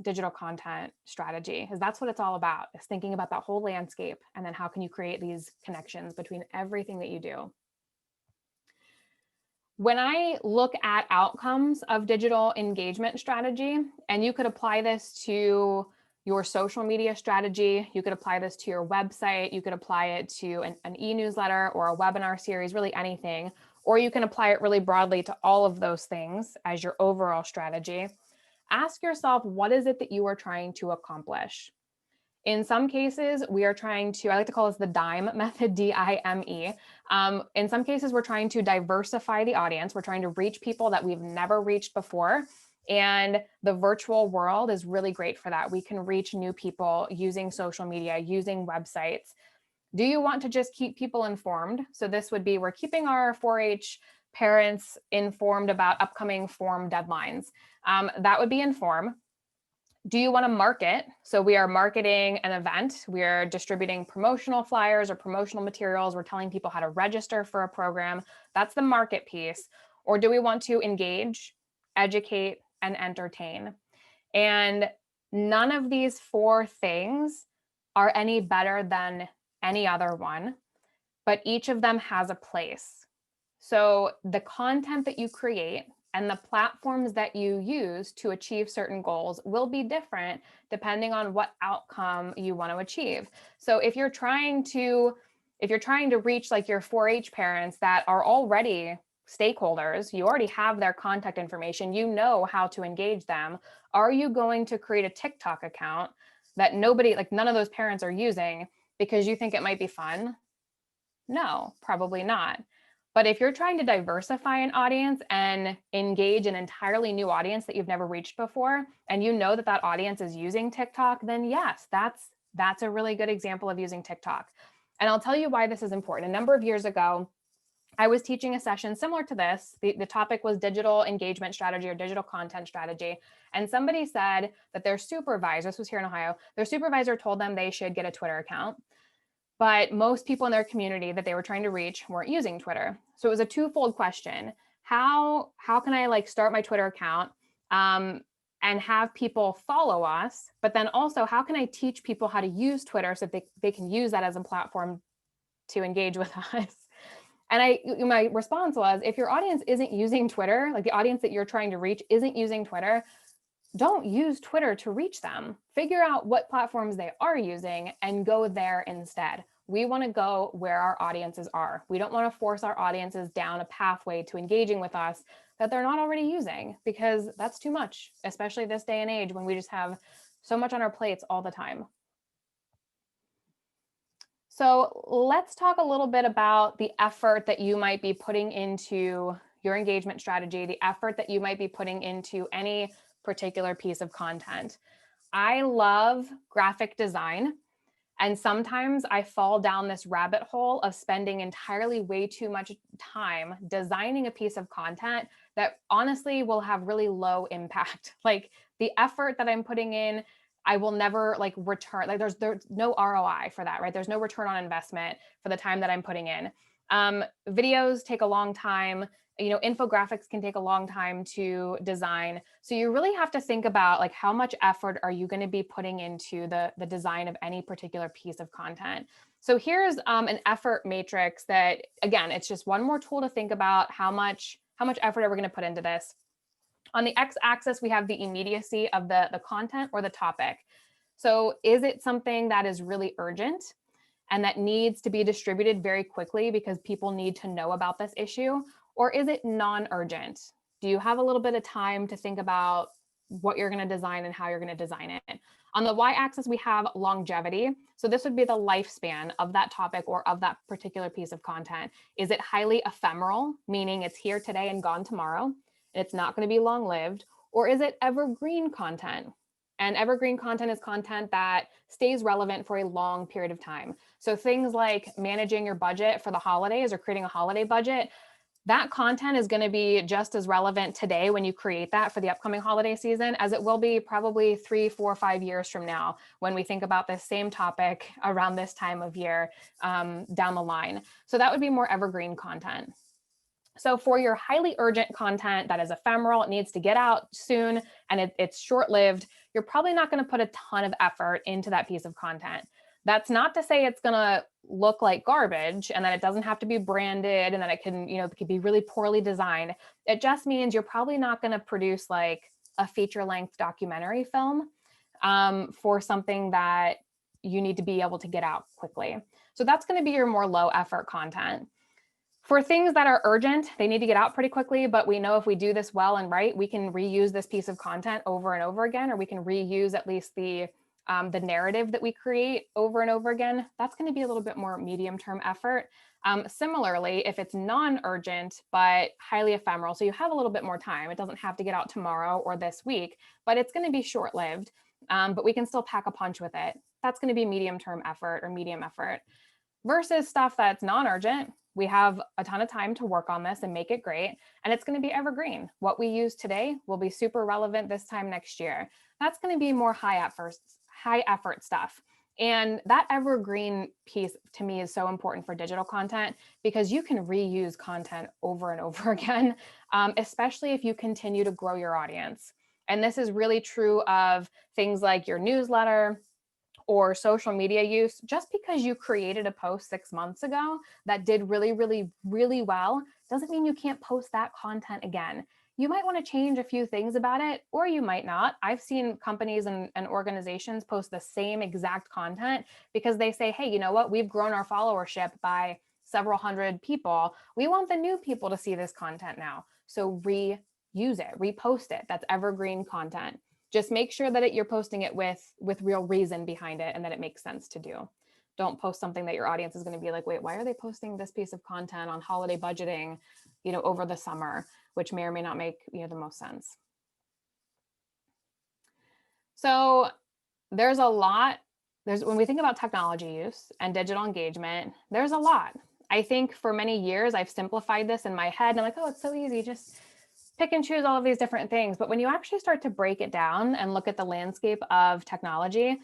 digital content strategy, is that's what it's all about, is thinking about that whole landscape and then how can you create these connections between everything that you do. When I look at outcomes of digital engagement strategy, and you could apply this to your social media strategy, you could apply this to your website, you could apply it to an e-newsletter or a webinar series, really anything, or you can apply it really broadly to all of those things as your overall strategy. Ask yourself, what is it that you are trying to accomplish? In some cases, we are trying to, I like to call this the DIME method, D-I-M-E. In some cases, we're trying to diversify the audience. We're trying to reach people that we've never reached before. And the virtual world is really great for that. We can reach new people using social media, using websites. Do you want to just keep people informed? So this would be, we're keeping our 4-H parents informed about upcoming form deadlines. That would be inform. Do you want to market? So we are marketing an event. We are distributing promotional flyers or promotional materials. We're telling people how to register for a program. That's the market piece. Or do we want to engage, educate, and entertain? And none of these 4 things are any better than any other one, but each of them has a place. So the content that you create and the platforms that you use to achieve certain goals will be different depending on what outcome you want to achieve. So if you're trying to reach like your 4-H parents that are already stakeholders, you already have their contact information, you know how to engage them. Are you going to create a TikTok account that none of those parents are using because you think it might be fun? No, probably not. But if you're trying to diversify an audience and engage an entirely new audience that you've never reached before, and you know that that audience is using TikTok, then yes, that's a really good example of using TikTok. And I'll tell you why this is important. A number of years ago, I was teaching a session similar to this. The topic was digital engagement strategy or digital content strategy. And somebody said that their supervisor, this was here in Ohio, their supervisor told them they should get a Twitter account. But most people in their community that they were trying to reach weren't using Twitter. So it was a twofold question. How can I start my Twitter account and have people follow us? But then also, how can I teach people how to use Twitter so that they can use that as a platform to engage with us? And my response was, if your audience isn't using Twitter, like the audience that you're trying to reach isn't using Twitter, don't use Twitter to reach them. Figure out what platforms they are using and go there instead. We want to go where our audiences are. We don't want to force our audiences down a pathway to engaging with us that they're not already using, because that's too much, especially this day and age when we just have so much on our plates all the time. So let's talk a little bit about the effort that you might be putting into your engagement strategy, the effort that you might be putting into any particular piece of content. I love graphic design, and sometimes I fall down this rabbit hole of spending entirely way too much time designing a piece of content that honestly will have really low impact. Like the effort that I'm putting in, I will never return. There's no ROI for that, right? There's no return on investment for the time that I'm putting in. Videos take a long time. infographics can take a long time to design. So you really have to think about like how much effort are you going to be putting into the design of any particular piece of content. So here's an effort matrix that, again, it's just one more tool to think about how much effort are we going to put into this. On the x-axis, we have the immediacy of the content or the topic. So is it something that is really urgent and that needs to be distributed very quickly because people need to know about this issue? Or is it non-urgent? Do you have a little bit of time to think about what you're going to design and how you're going to design it? On the y-axis, we have longevity. So this would be the lifespan of that topic or of that particular piece of content. Is it highly ephemeral, meaning it's here today and gone tomorrow, and it's not going to be long-lived? Or is it evergreen content? And evergreen content is content that stays relevant for a long period of time. So things like managing your budget for the holidays or creating a holiday budget, that content is going to be just as relevant today when you create that for the upcoming holiday season as it will be probably 3, 4, 5 years from now when we think about this same topic around this time of year down the line. So that would be more evergreen content. So for your highly urgent content that is ephemeral, it needs to get out soon, and it's short-lived, you're probably not going to put a ton of effort into that piece of content. That's not to say it's going to look like garbage and that it doesn't have to be branded and that it can, it could be really poorly designed. It just means you're probably not going to produce like a feature-length documentary film for something that you need to be able to get out quickly. So that's going to be your more low-effort content. For things that are urgent, they need to get out pretty quickly, but we know if we do this well and right, we can reuse this piece of content over and over again, or we can reuse at least the narrative that we create over and over again. That's going to be a little bit more medium-term effort. Similarly, if it's non-urgent, but highly ephemeral, so you have a little bit more time, it doesn't have to get out tomorrow or this week, but it's going to be short-lived, but we can still pack a punch with it. That's going to be medium-term effort or medium effort. Versus stuff that's non-urgent, we have a ton of time to work on this and make it great, and it's going to be evergreen. What we use today will be super relevant this time next year. That's going to be more high effort stuff. And that evergreen piece to me is so important for digital content because you can reuse content over and over again, especially if you continue to grow your audience. And this is really true of things like your newsletter or social media use. Just because you created a post 6 months ago that did really, really, really well, doesn't mean you can't post that content again. You might want to change a few things about it, or you might not. I've seen companies and organizations post the same exact content because they say, hey, you know what? We've grown our followership by several hundred people. We want the new people to see this content now. So reuse it, repost it. That's evergreen content. Just make sure that you're posting it with real reason behind it and that it makes sense to do. Don't post something that your audience is going to be like, wait, why are they posting this piece of content on holiday budgeting, over the summer, which may or may not make, the most sense. So there's a lot, when we think about technology use and digital engagement, there's a lot. I think for many years, I've simplified this in my head and I'm like, oh, it's so easy. Just pick and choose all of these different things. But when you actually start to break it down and look at the landscape of technology,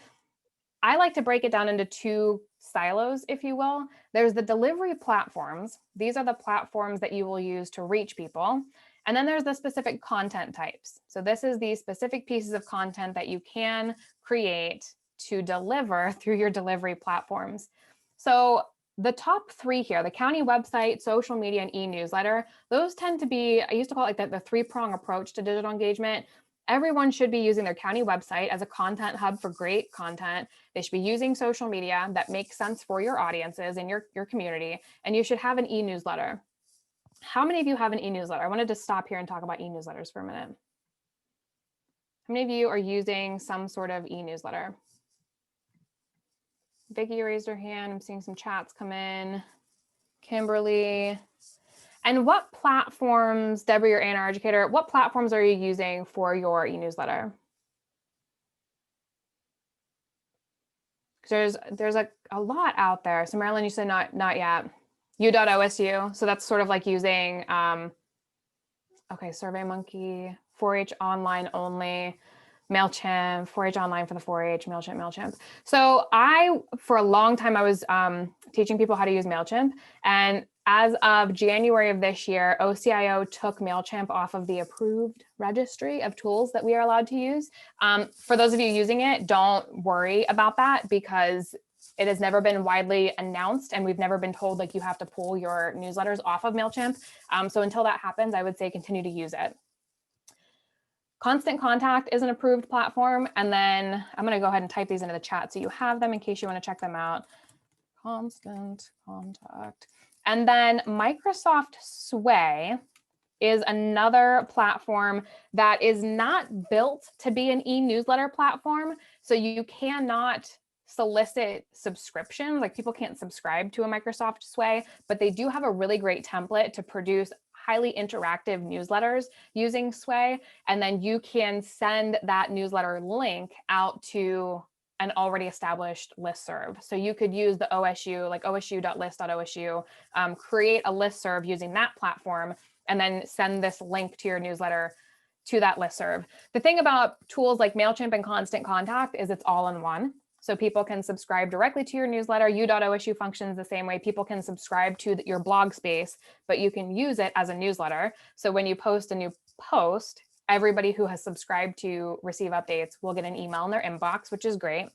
I like to break it down into two silos, if you will. There's the delivery platforms. These are the platforms that you will use to reach people. And then there's the specific content types. So this is the specific pieces of content that you can create to deliver through your delivery platforms. So the top three here, the county website, social media, and e-newsletter, those tend to be, I used to call it like the three-prong approach to digital engagement. Everyone should be using their county website as a content hub for great content. They should be using social media that makes sense for your audiences and your community. And you should have an e-newsletter. How many of you have an e-newsletter? I wanted to stop here and talk about e-newsletters for a minute. How many of you are using some sort of e-newsletter? Vicky raised her hand. I'm seeing some chats come in. Kimberly. And what platforms, Deborah, your A&R educator, what platforms are you using for your e-newsletter? There's a lot out there. So Marilyn, you said not yet. U.OSU. So that's sort of like using, SurveyMonkey, 4-H online only, MailChimp, 4-H online for the 4-H, MailChimp. So for a long time, I was teaching people how to use MailChimp. And As of January of this year, OCIO took MailChimp off of the approved registry of tools that we are allowed to use. For those of you using it, don't worry about that because it has never been widely announced and we've never been told like you have to pull your newsletters off of MailChimp. So until that happens, I would say continue to use it. Constant Contact is an approved platform. And then I'm going to go ahead and type these into the chat so you have them in case you want to check them out. Constant Contact. And then Microsoft Sway is another platform that is not built to be an e-newsletter platform. So you cannot solicit subscriptions, like people can't subscribe to a Microsoft Sway, but they do have a really great template to produce highly interactive newsletters using Sway. And then you can send that newsletter link out to an already established listserv. So you could use the OSU, like osu.list.osu, create a listserv using that platform, and then send this link to your newsletter to that listserv. The thing about tools like MailChimp and Constant Contact is it's all in one. So people can subscribe directly to your newsletter. U.OSU functions the same way. People can subscribe to your blog space, but you can use it as a newsletter. So when you post a new post, everybody who has subscribed to receive updates will get an email in their inbox, which is great.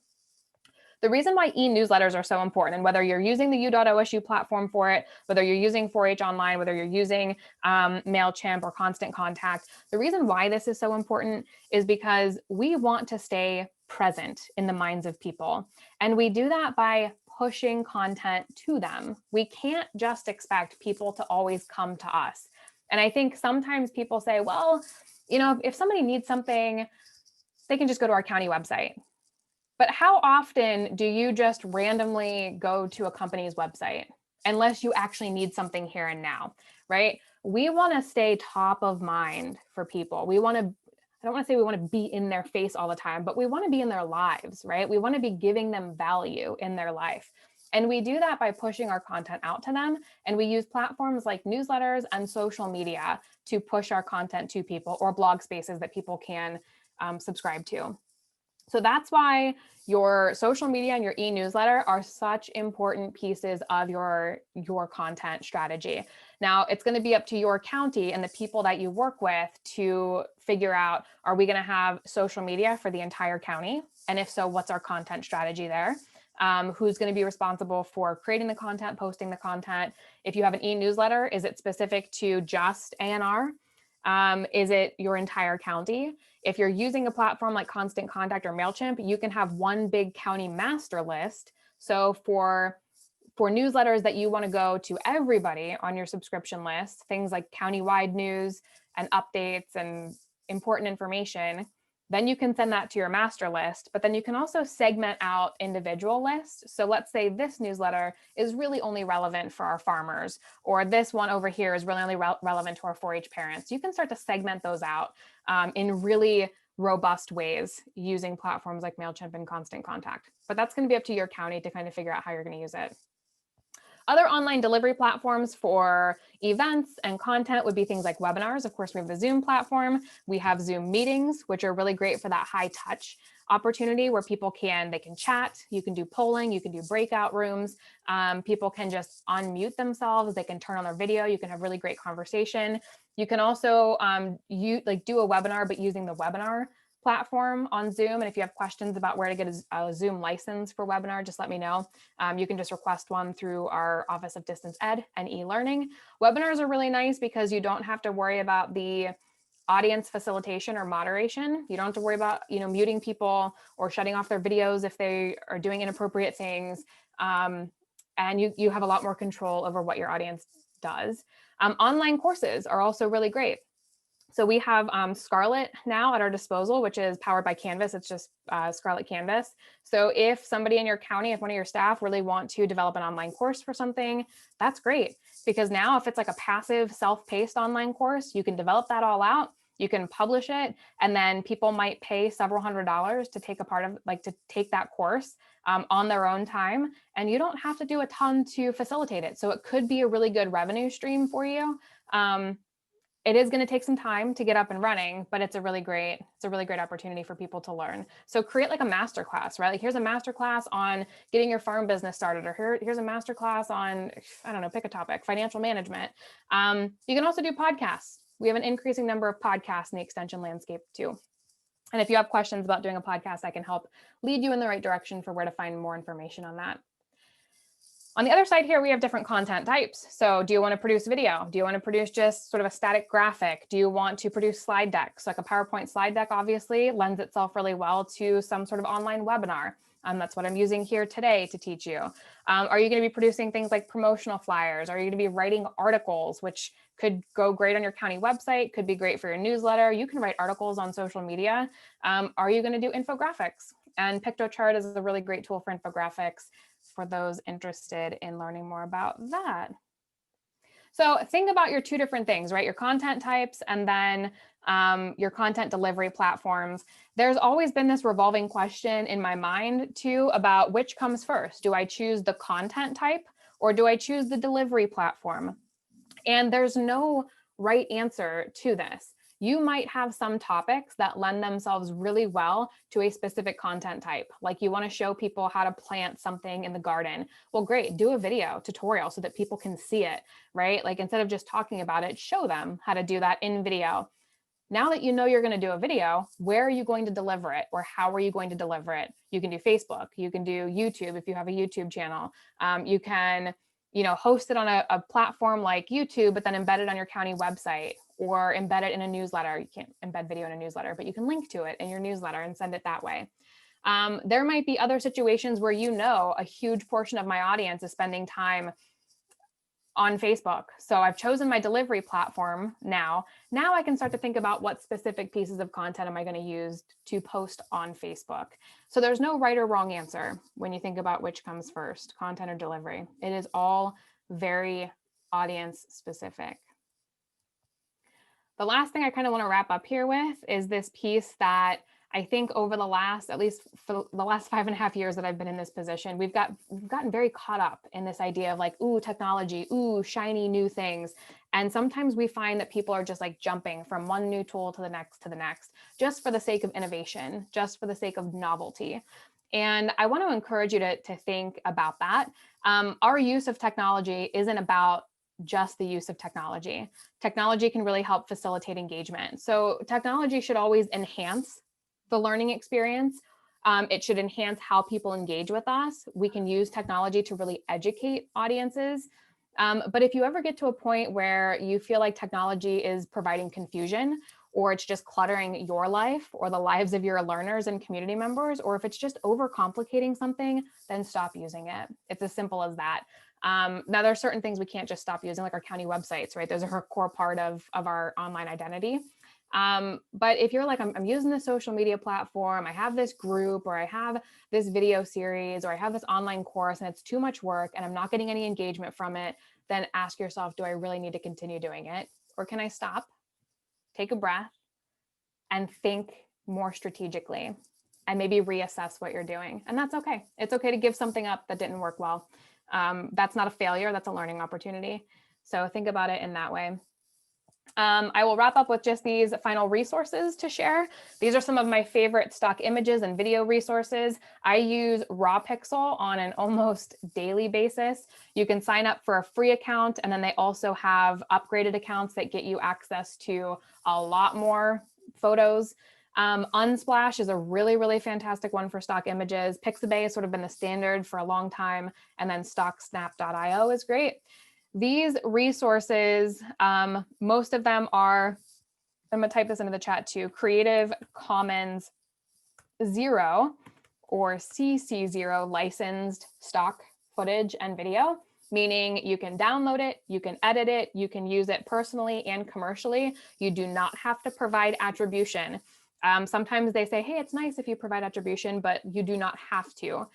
The reason why e-newsletters are so important, and whether you're using the U.OSU platform for it, whether you're using 4-H Online, whether you're using MailChimp or Constant Contact, the reason why this is so important is because we want to stay present in the minds of people. And we do that by pushing content to them. We can't just expect people to always come to us. And I think sometimes people say, well, you know, if somebody needs something, they can just go to our county website. But how often do you just randomly go to a company's website unless you actually need something here and now, right? We want to stay top of mind for people. We want to, I don't want to say we want to be in their face all the time, but we want to be in their lives, right? We want to be giving them value in their life. And we do that by pushing our content out to them. And we use platforms like newsletters and social media to push our content to people, or blog spaces that people can subscribe to. So that's why your social media and your e-newsletter are such important pieces of your content strategy. Now, it's going to be up to your county and the people that you work with to figure out, are we going to have social media for the entire county? And if so, what's our content strategy there? Who's going to be responsible for creating the content, posting the content? If you have an e-newsletter, is it specific to just A&R? Is it your entire county? If you're using a platform like Constant Contact or MailChimp, you can have one big county master list. So for newsletters that you want to go to everybody on your subscription list, things like countywide news and updates and important information, then you can send that to your master list, but then you can also segment out individual lists. So let's say this newsletter is really only relevant for our farmers, or this one over here is really only relevant to our 4-H parents. You can start to segment those out in really robust ways using platforms like MailChimp and Constant Contact. But that's going to be up to your county to kind of figure out how you're going to use it. Other online delivery platforms for events and content would be things like webinars. Of course, we have the Zoom platform. We have Zoom meetings, which are really great for that high touch opportunity where people they can chat, you can do polling, you can do breakout rooms. People can just unmute themselves. They can turn on their video. You can have really great conversation. You can also do a webinar, but using the webinar platform on Zoom. And if you have questions about where to get a Zoom license for webinar, just let me know. You can just request one through our Office of Distance Ed and e-learning. Webinars are really nice because you don't have to worry about the audience facilitation or moderation. You don't have to worry about muting people or shutting off their videos if they are doing inappropriate things. And you have a lot more control over what your audience does. Online courses are also really great. So we have Scarlet now at our disposal, which is powered by Canvas. It's just Scarlet Canvas. So if somebody in your county, if one of your staff really want to develop an online course for something, that's great. Because now if it's like a passive self-paced online course, you can develop that all out. You can publish it, and then people might pay several $100s to take to take that course on their own time. And you don't have to do a ton to facilitate it. So it could be a really good revenue stream for you. It is going to take some time to get up and running, but it's a really great opportunity for people to learn. So create like a masterclass, right? Like here's a masterclass on getting your farm business started, or here's a masterclass on, I don't know, pick a topic, financial management. You can also do podcasts. We have an increasing number of podcasts in the extension landscape too. And if you have questions about doing a podcast, I can help lead you in the right direction for where to find more information on that. On the other side here, we have different content types. So do you want to produce video? Do you want to produce just sort of a static graphic? Do you want to produce slide decks? Like a PowerPoint slide deck obviously lends itself really well to some sort of online webinar. That's what I'm using here today to teach you. Are you going to be producing things like promotional flyers? Are you going to be writing articles, which could go great on your county website, could be great for your newsletter. You can write articles on social media. Are you going to do infographics? And PictoChart is a really great tool for infographics for those interested in learning more about that. So think about your two different things, right? Your content types and then your content delivery platforms. There's always been this revolving question in my mind too about which comes first. Do I choose the content type or do I choose the delivery platform? And there's no right answer to this. You might have some topics that lend themselves really well to a specific content type. Like you want to show people how to plant something in the garden. Well, great, do a video tutorial so that people can see it, right? Like instead of just talking about it, show them how to do that in video. Now that you know you're going to do a video, where are you going to deliver it or how are you going to deliver it? You can do Facebook, you can do YouTube if you have a YouTube channel. You can host it on a platform like YouTube, but then embed it on your county website or embed it in a newsletter. You can't embed video in a newsletter, but you can link to it in your newsletter and send it that way. There might be other situations where a huge portion of my audience is spending time on Facebook. So I've chosen my delivery platform now. Now I can start to think about what specific pieces of content am I going to use to post on Facebook. So there's no right or wrong answer when you think about which comes first, content or delivery. It is all very audience specific. The last thing I kind of want to wrap up here with is this piece that I think over the last, at least for the last 5.5 years that I've been in this position, we've gotten very caught up in this idea of like, ooh, technology, ooh, shiny new things. And sometimes we find that people are just like jumping from one new tool to the next, just for the sake of innovation, just for the sake of novelty. And I want to encourage you to think about that. Our use of technology isn't about just the use of technology. Technology can really help facilitate engagement. So technology should always enhance the learning experience. It should enhance how people engage with us. We can use technology to really educate audiences. But if you ever get to a point where you feel like technology is providing confusion, or it's just cluttering your life or the lives of your learners and community members, or if it's just overcomplicating something, then stop using it. It's as simple as that. Now there are certain things we can't just stop using, like our county websites, right? Those are a core part of our online identity. But if you're like, I'm using this social media platform, I have this group, or I have this video series, or I have this online course and it's too much work and I'm not getting any engagement from it, then ask yourself, do I really need to continue doing it? Or can I stop, take a breath, and think more strategically and maybe reassess what you're doing? And that's okay. It's okay to give something up that didn't work well. That's not a failure, that's a learning opportunity. So think about it in that way. I will wrap up with just these final resources to share. These are some of my favorite stock images and video resources. I use RawPixel on an almost daily basis. You can sign up for a free account, and then they also have upgraded accounts that get you access to a lot more photos. Unsplash is a really, really fantastic one for stock images. Pixabay has sort of been the standard for a long time, and then StockSnap.io is great. These resources, most of them are, I'm going to type this into the chat too, Creative Commons 0 or CC0 licensed stock footage and video, meaning you can download it, you can edit it, you can use it personally and commercially. You do not have to provide attribution. Sometimes they say, hey, it's nice if you provide attribution, but you do not have to.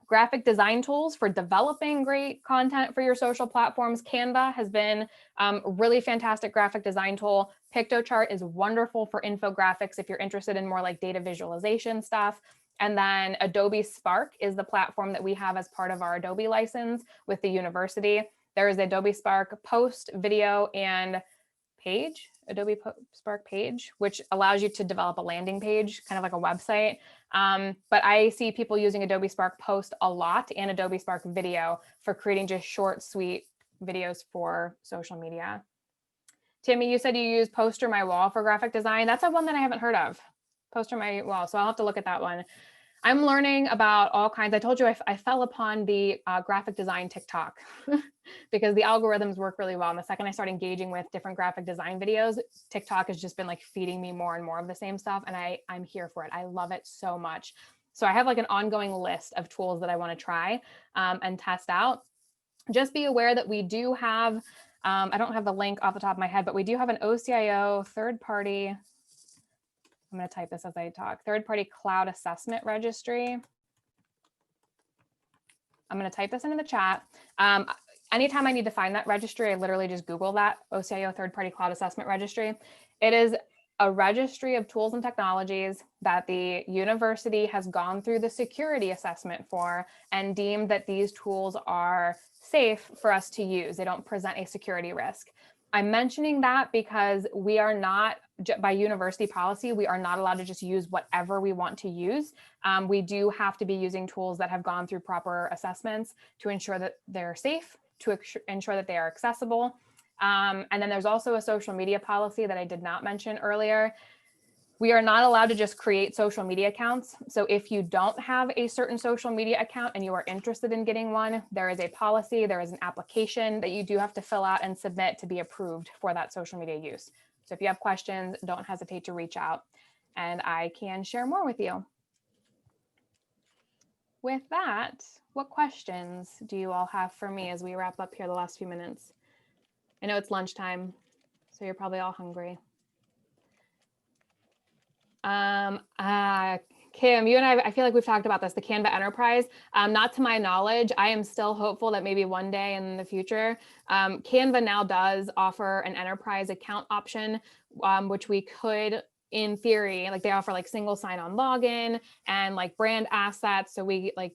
Graphic design tools for developing great content for your social platforms. Canva has been a really fantastic graphic design tool. PictoChart is wonderful for infographics if you're interested in more like data visualization stuff. And then Adobe Spark is the platform that we have as part of our Adobe license with the university. There is Adobe Spark post, video, and page, Spark page, which allows you to develop a landing page, kind of like a website. But I see people using Adobe Spark Post a lot and Adobe Spark Video for creating just short, sweet videos for social media. Tammy, you said you use Poster My Wall for graphic design. That's a one that I haven't heard of. Poster My Wall. So I'll have to look at that one. I'm learning about all kinds. I told you I fell upon the graphic design TikTok because the algorithms work really well. And the second I start engaging with different graphic design videos, TikTok has just been like feeding me more and more of the same stuff. And I'm here for it. I love it so much. So I have like an ongoing list of tools that I want to try and test out. Just be aware that we do have, I don't have the link off the top of my head, but we do have an OCIO third-party, I'm going to type this as I talk, third-party cloud assessment registry. I'm going to type this into the chat. Anytime I need to find that registry, I literally just Google that, OCIO third-party cloud assessment registry. It is a registry of tools and technologies that the university has gone through the security assessment for and deemed that these tools are safe for us to use. They don't present a security risk. I'm mentioning that because we are not, by university policy, we are not allowed to just use whatever we want to use. We do have to be using tools that have gone through proper assessments to ensure that they're safe, to ensure that they are accessible. And then there's also a social media policy that I did not mention earlier. We are not allowed to just create social media accounts. So if you don't have a certain social media account and you are interested in getting one, there is a policy, there is an application that you do have to fill out and submit to be approved for that social media use. So if you have questions, don't hesitate to reach out and I can share more with you. With that, what questions do you all have for me as we wrap up here the last few minutes? I know it's lunchtime, so you're probably all hungry. Kim, you and I feel like we've talked about this, the Canva Enterprise. Not to my knowledge, I am still hopeful that maybe one day in the future, Canva now does offer an enterprise account option, which we could, in theory, like they offer like single sign-on login and like brand assets. So we like,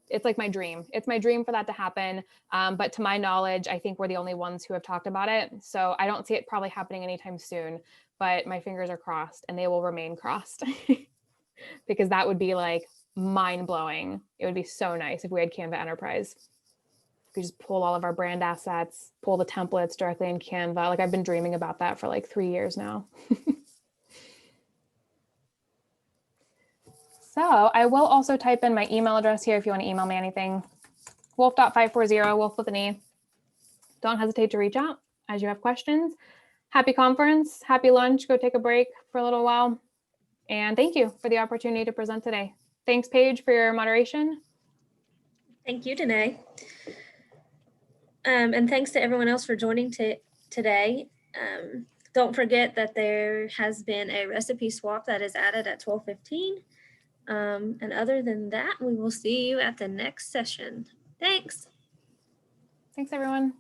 it's like my dream. It's my dream for that to happen. But to my knowledge, I think we're the only ones who have talked about it. So I don't see it probably happening anytime soon, but my fingers are crossed and they will remain crossed because that would be like mind blowing. It would be so nice if we had Canva Enterprise. We just pull all of our brand assets, pull the templates directly in Canva. Like I've been dreaming about that for like 3 years now. So I will also type in my email address here if you want to email me anything. Wolfe.540, Wolfe with an E. Don't hesitate to reach out as you have questions. Happy conference, happy lunch, go take a break for a little while. And thank you for the opportunity to present today. Thanks, Paige, for your moderation. Thank you, Danae. And thanks to everyone else for joining today. Don't forget that there has been a recipe swap that is added at 12:15. And other than that, we will see you at the next session. Thanks. Thanks, everyone.